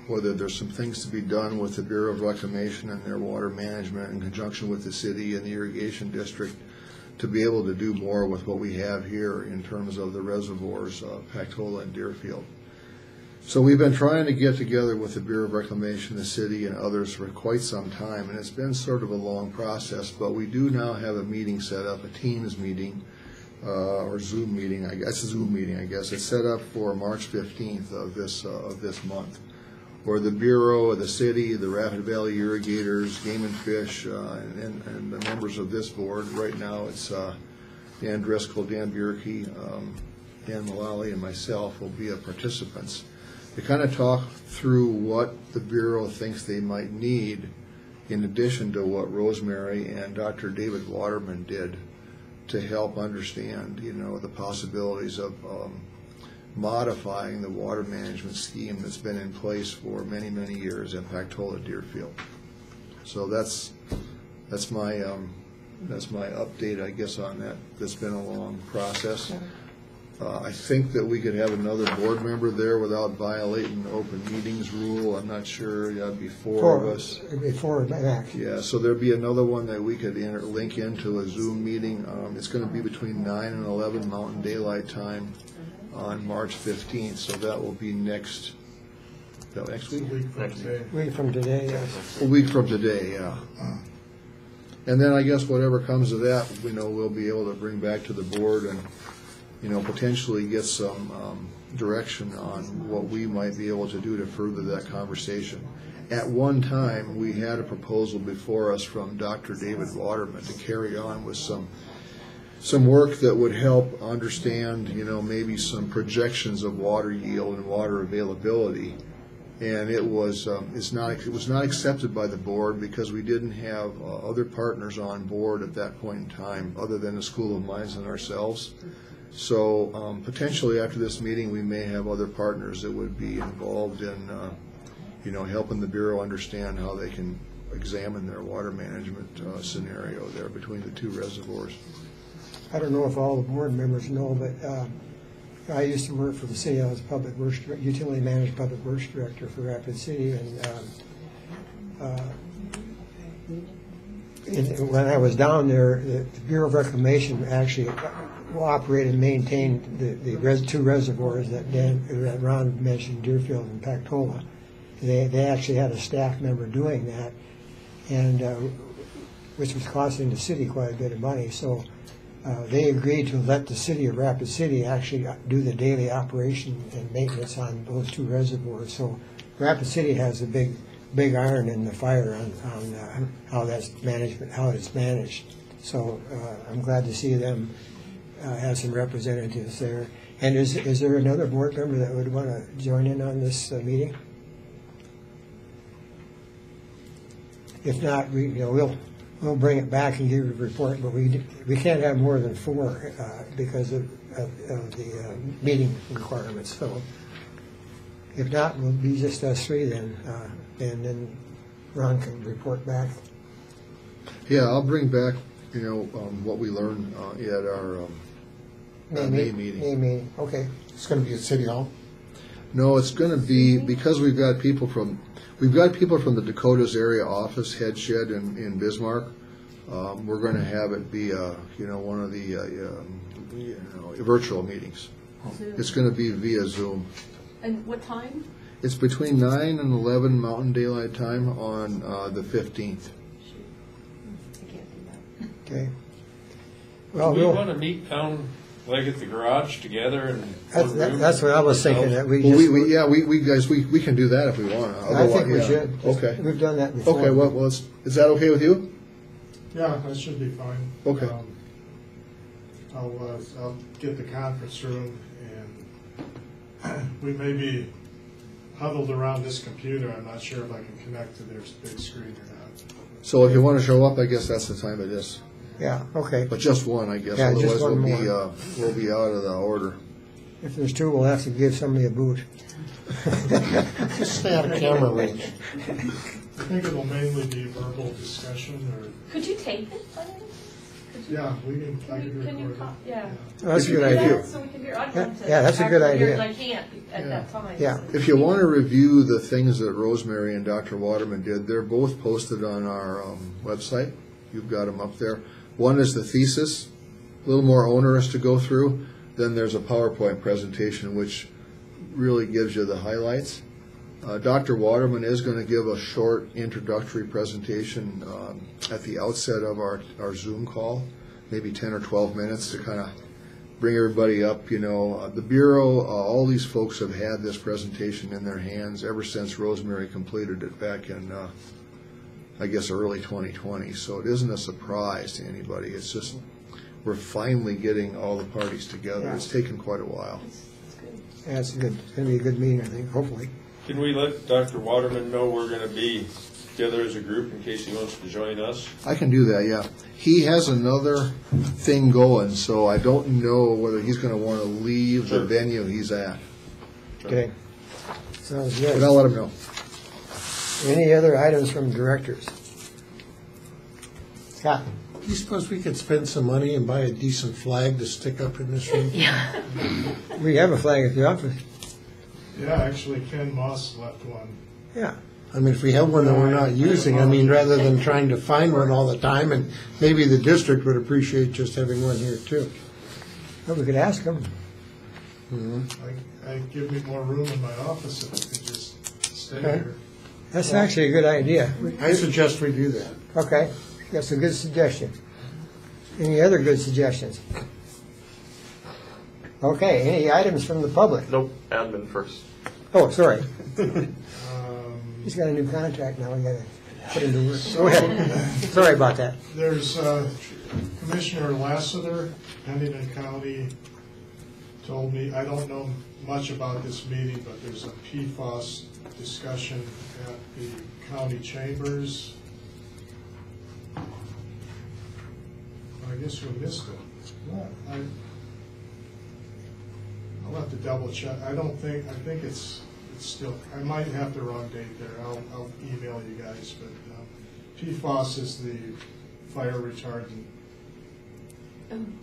Speaker 8: whether there's some things to be done with the Bureau of Reclamation and their water management in conjunction with the city and the irrigation district, to be able to do more with what we have here in terms of the reservoirs of Pactola and Deerfield. So we've been trying to get together with the Bureau of Reclamation, the city, and others for quite some time, and it's been sort of a long process, but we do now have a meeting set up, a Teams meeting, or Zoom meeting, I guess. It's set up for March 15th of this month, where the Bureau, the city, the Rapid Valley Irrigators, Game and Fish, and the members of this board. Right now it's Dan Driscoll, Dan Bierke, Dan Mullally, and myself will be participants. to kind of talk through what the Bureau thinks they might need in addition to what Rosemary and Dr. David Waterman did to help understand, the possibilities of modifying the water management scheme that's been in place for many, many years, Impactol Deerfield. So that's my update, I guess, on that. That's been a long process. I think that we could have another board member there without violating the open meetings rule. I'm not sure. That'd be four of us.
Speaker 3: Before max.
Speaker 8: Yeah, so there'd be another one that we could link into a Zoom meeting. It's going to be between 9 and 11 Mountain Daylight Time on March 15th. So that will be next week?
Speaker 3: Week from today, yes.
Speaker 8: A week from today, yeah. And then I guess whatever comes of that, we'll be able to bring back to the board and, potentially get some direction on what we might be able to do to further that conversation. At one time, we had a proposal before us from Dr. David Waterman to carry on with some work that would help understand, maybe some projections of water yield and water availability. And it was not accepted by the board because we didn't have other partners on board at that point in time, other than the School of Mines and ourselves. So potentially after this meeting, we may have other partners that would be involved in, helping the Bureau understand how they can examine their water management scenario there between the two reservoirs.
Speaker 3: I don't know if all the board members know, but I used to work for the city. I was public works, utility managed public works director for Rapid City, and when I was down there, the Bureau of Reclamation actually operated and maintained the two reservoirs that Ron mentioned, Deerfield and Impactol. They actually had a staff member doing that, and which was costing the city quite a bit of money. So they agreed to let the city of Rapid City actually do the daily operation and maintenance on those two reservoirs. So Rapid City has a big iron in the fire on how that's how it's managed. So I'm glad to see them have some representatives there. And is there another board member that would want to join in on this meeting? If not, we'll bring it back and give you a report, but we can't have more than 4 because of the meeting requirements. So if not, we'll be just us 3 then, and then Ron can report back.
Speaker 8: Yeah, I'll bring back, what we learned at our May meeting.
Speaker 3: May meeting, okay.
Speaker 4: It's going to be at City Hall?
Speaker 8: No, it's going to be, because we've got people from the Dakota's area office head shed in Bismarck. We're going to have it be one of the virtual meetings.
Speaker 11: Zoom.
Speaker 8: It's going to be via Zoom.
Speaker 11: And what time?
Speaker 8: It's between 9 and 11 Mountain Daylight Time on the 15th.
Speaker 11: I can't do that.
Speaker 3: Okay. Well,
Speaker 7: Do we want to meet down like at the garage together and
Speaker 3: that's what I was thinking. That we
Speaker 8: can do that if we want.
Speaker 3: I think we should.
Speaker 8: Okay.
Speaker 3: We've done that before.
Speaker 8: Okay. Well, is that okay with you?
Speaker 9: Yeah, that should be fine.
Speaker 8: Okay.
Speaker 9: I'll get the conference room, and we may be huddled around this computer. I'm not sure if I can connect to their big screen or not.
Speaker 8: So if you want to show up, I guess that's the time it is.
Speaker 3: Yeah, okay.
Speaker 8: But just one, I guess.
Speaker 3: Yeah,
Speaker 8: otherwise
Speaker 3: just one
Speaker 8: we'll be out of the order.
Speaker 3: If there's 2, we'll have to give somebody a boot.
Speaker 4: Just stay out of camera range.
Speaker 9: I think it'll mainly be verbal discussion, or
Speaker 11: Could you tape it, by the way?
Speaker 9: yeah, I could
Speaker 11: Can you,
Speaker 9: record it.
Speaker 11: yeah.
Speaker 3: That's a good
Speaker 11: Do
Speaker 3: idea.
Speaker 11: that so we can hear. I'd love to.
Speaker 3: Yeah, that's a good
Speaker 11: actually hear
Speaker 3: idea.
Speaker 11: it. I can't at that time.
Speaker 3: Yeah.
Speaker 11: so.
Speaker 8: If you want to review the things that Rosemary and Dr. Waterman did, they're both posted on our website. You've got them up there. One is the thesis, a little more onerous to go through. Then there's a PowerPoint presentation which really gives you the highlights. Dr. Waterman is going to give a short introductory presentation at the outset of our Zoom call, maybe 10 or 12 minutes to kind of bring everybody up. The Bureau, all these folks have had this presentation in their hands ever since Rosemary completed it back in, I guess, early 2020. So it isn't a surprise to anybody. It's just we're finally getting all the parties together.
Speaker 11: Yeah.
Speaker 8: It's taken quite a while.
Speaker 11: It's
Speaker 3: That's good. It's going to be a good meeting, I think, hopefully.
Speaker 7: Can we let Dr. Waterman know we're going to be together as a group in case he wants to join us?
Speaker 8: I can do that, yeah. He has another thing going, so I don't know whether he's going to want to leave the venue he's at.
Speaker 3: Okay. Sounds
Speaker 8: But
Speaker 3: good.
Speaker 8: I'll let him know.
Speaker 3: Any other items from directors? Scott?
Speaker 4: Do you suppose we could spend some money and buy a decent flag to stick up in this room?
Speaker 2: Yeah.
Speaker 3: We have a flag at the office.
Speaker 9: Yeah, actually Ken Moss left one.
Speaker 3: Yeah.
Speaker 4: I mean, if we have one that we're not using, I mean, rather than trying to find one all the time, and maybe the district would appreciate just having one here too.
Speaker 3: Well, we could ask them.
Speaker 9: I'd give me more room in my office if I could just stay
Speaker 3: Okay.
Speaker 9: here.
Speaker 3: That's actually a good idea.
Speaker 4: I suggest we do that.
Speaker 3: Okay, that's a good suggestion. Any other good suggestions? Okay, any items from the public?
Speaker 10: Nope, admin first.
Speaker 3: Oh, sorry. He's got a new contract now, we gotta put him to work. Go ahead. Sorry about that.
Speaker 9: There's Commissioner Lassiter, Pennington County, told me, I don't know much about this meeting, but there's a PFAS discussion at the county chambers. I guess we missed it. No, I'll have to double check. I think it's still, I might have the wrong date there. I'll email you guys, but PFAS is the fire retardant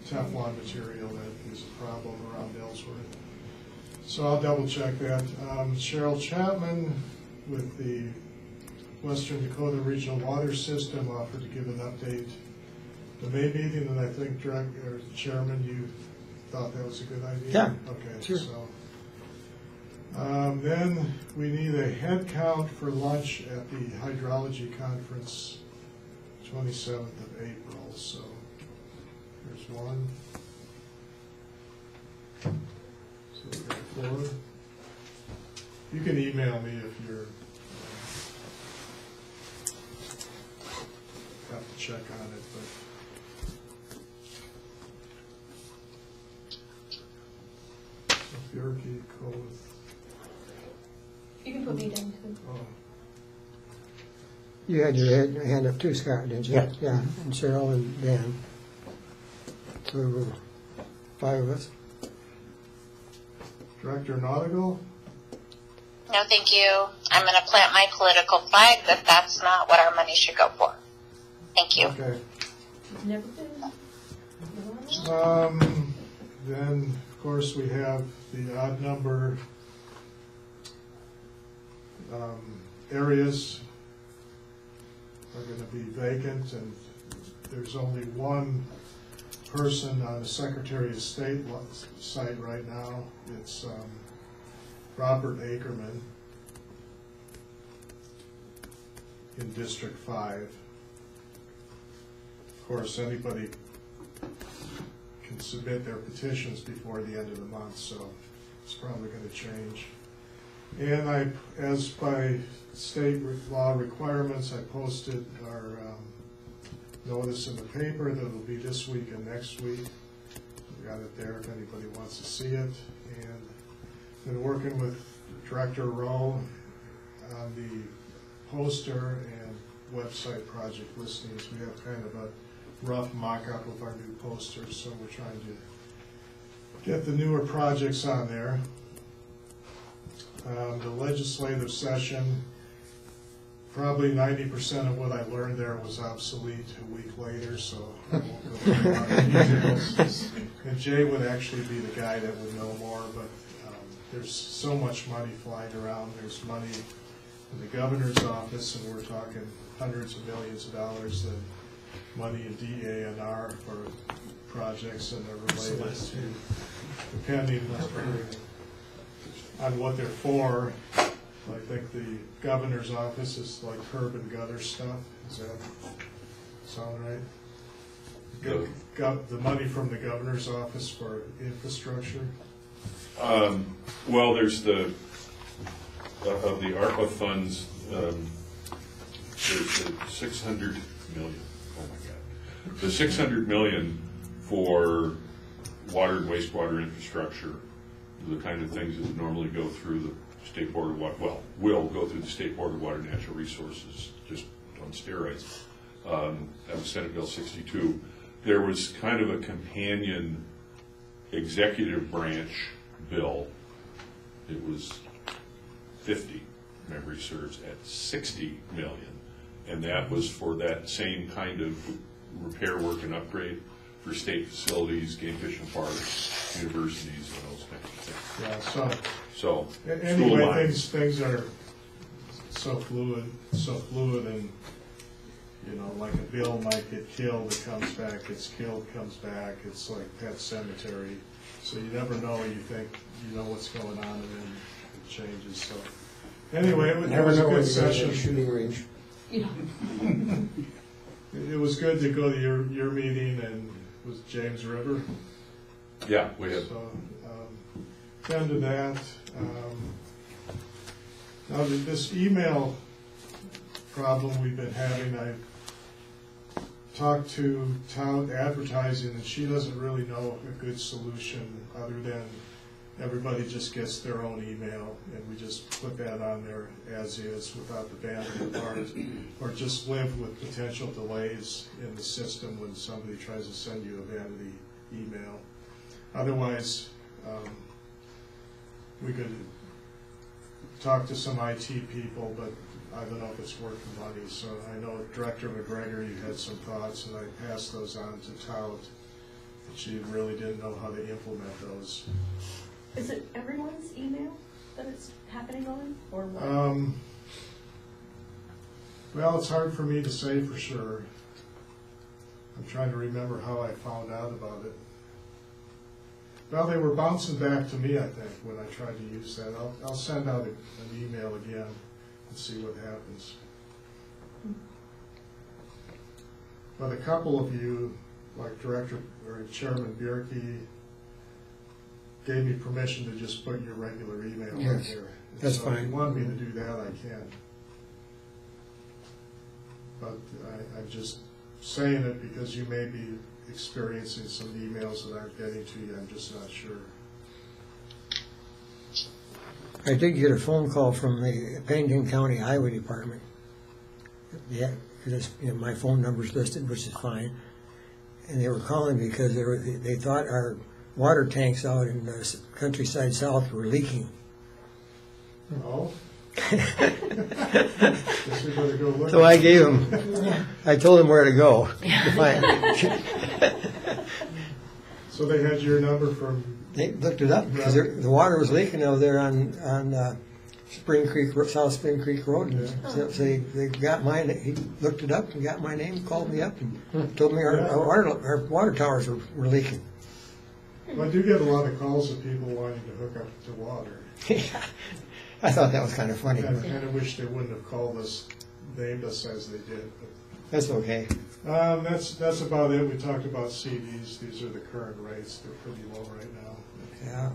Speaker 9: Teflon material that is a problem around Ellsworth. So I'll double check that. Cheryl Chapman with the Western Dakota Regional Water System offered to give an update. The May meeting, and I think Chairman, you thought that was a good idea?
Speaker 3: Yeah,
Speaker 9: Okay,
Speaker 3: sure.
Speaker 9: so. Then we need a head count for lunch at the hydrology conference, 27th of April, so there's one. So we got 4. You can email me if you're, have to check on it, but. Bjorky, Coleth.
Speaker 11: You can put me down too.
Speaker 9: Oh,
Speaker 3: You had your hand up too, Scott, didn't you?
Speaker 4: Yeah.
Speaker 3: Yeah, and Cheryl and Dan. So there were 5 of us.
Speaker 9: Director Nautical?
Speaker 6: No, thank you. I'm going to plant my political flag that that's not what our money should go for. Thank you.
Speaker 9: Okay.
Speaker 11: Never been.
Speaker 9: Then, of course, we have the odd number areas are going to be vacant, and there's only one person on the Secretary of State site right now. It's Robert Ackerman in District 5. Of course, anybody can submit their petitions before the end of the month, so it's probably going to change. And as by state law requirements, I posted our notice in the paper that will be this week and next week. We got it there if anybody wants to see it. And been working with Director Rowe on the poster and website project listings. We have kind of a rough mock-up of our new posters, so we're trying to get the newer projects on there. The legislative session, probably 90% of what I learned there was obsolete a week later, so I won't go into a lot of details. And Jay would actually be the guy that would know more, but there's so much money flying around. There's money in the governor's office, and we're talking hundreds of millions of dollars, and money in DANR for projects, and they're related to, depending on what they're for. I think the governor's office is like curb and gutter stuff. Does that sound right? The money from the governor's office for infrastructure?
Speaker 5: Well, there's of the ARPA funds, there's the 600 million. Oh my God. The 600 million for water and wastewater infrastructure the kind of things that normally go through the State Board of Water, well, will go through the State Board of Water and Natural Resources, just on steroids. That was Senate Bill 62. There was kind of a companion executive branch bill. It was 50, memory serves, at 60 million. And that was for that same kind of repair work and upgrade for state facilities, game fish and parks, universities, and those kinds of things.
Speaker 9: Yeah,
Speaker 5: So,
Speaker 9: anyway,
Speaker 5: school lines.
Speaker 9: things are so fluid, and, you know, like a bill might get killed, it comes back, gets killed, comes back. It's like Pet Cemetery. So you never know, you think you know what's going on, and then it changes. So anyway, it
Speaker 3: Never
Speaker 9: was a
Speaker 3: know when
Speaker 9: good
Speaker 3: you're at a
Speaker 9: session.
Speaker 3: shooting range.
Speaker 9: It was good to go to your meeting, and it was James River.
Speaker 5: Yeah, we had.
Speaker 9: So, tend to that. Now, this email problem we've been having, I talked to Town Advertising, and she doesn't really know a good solution other than everybody just gets their own email, and we just put that on there as is without the vanity part, or just live with potential delays in the system when somebody tries to send you a vanity email. Otherwise, we could talk to some IT people, but I don't know if it's worth the money. So I know Director McGregor, you had some thoughts, and I passed those on to Tout. She really didn't know how to implement those.
Speaker 11: Is it everyone's email that it's happening on, or what?
Speaker 9: Well, it's hard for me to say for sure. I'm trying to remember how I found out about it. Well, they were bouncing back to me, I think, when I tried to use that. I'll send out an email again and see what happens. But a couple of you, like Director or Chairman Bierke, gave me permission to just put your regular email in
Speaker 3: Yes,
Speaker 9: here.
Speaker 3: that's
Speaker 9: so
Speaker 3: fine.
Speaker 9: If you want me to do that, I can. But I'm just saying it because you may be experiencing some emails that aren't getting to you. I'm just not sure.
Speaker 3: I did get a phone call from the Pennington County Highway Department. Yeah, because my phone number's listed, which is fine. And they were calling because they thought our water tanks out in the countryside south were leaking.
Speaker 9: Oh? Guess we better go look.
Speaker 3: So I gave them, I told them where to go to find it.
Speaker 9: So they had your number from...
Speaker 3: They looked it up because the water was leaking over there on Spring Creek, South Spring Creek Road.
Speaker 9: Yeah.
Speaker 3: So they got mine. He looked it up and got my name, called me up, and told me our water towers were leaking.
Speaker 9: Well, I do get a lot of calls of people wanting to hook up to water.
Speaker 3: I thought that was kind of funny.
Speaker 9: I kind of wish they wouldn't have called us, named us as they did. But
Speaker 3: that's okay.
Speaker 9: that's about it. We talked about CDs. These are the current rates. They're pretty low right now.
Speaker 3: Yeah.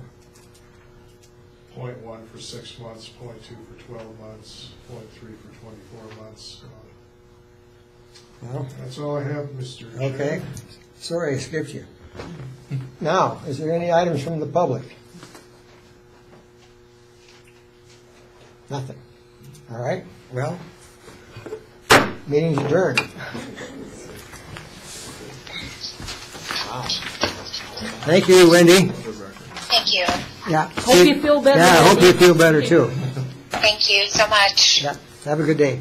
Speaker 9: 0.1 for 6 months, 0.2 for 12 months, 0.3 for 24 months.
Speaker 3: Well,
Speaker 9: that's all I have, Mr.
Speaker 3: Okay.
Speaker 9: Chairman.
Speaker 3: Sorry I skipped you. Now, is there any items from the public? Nothing. All right. Well, meeting's adjourned. Wow. Thank you, Wendy.
Speaker 6: Thank you.
Speaker 3: Yeah.
Speaker 2: Hope you feel better.
Speaker 3: Yeah, I hope you feel better too.
Speaker 6: Thank you so much.
Speaker 3: Yeah. Have a good day.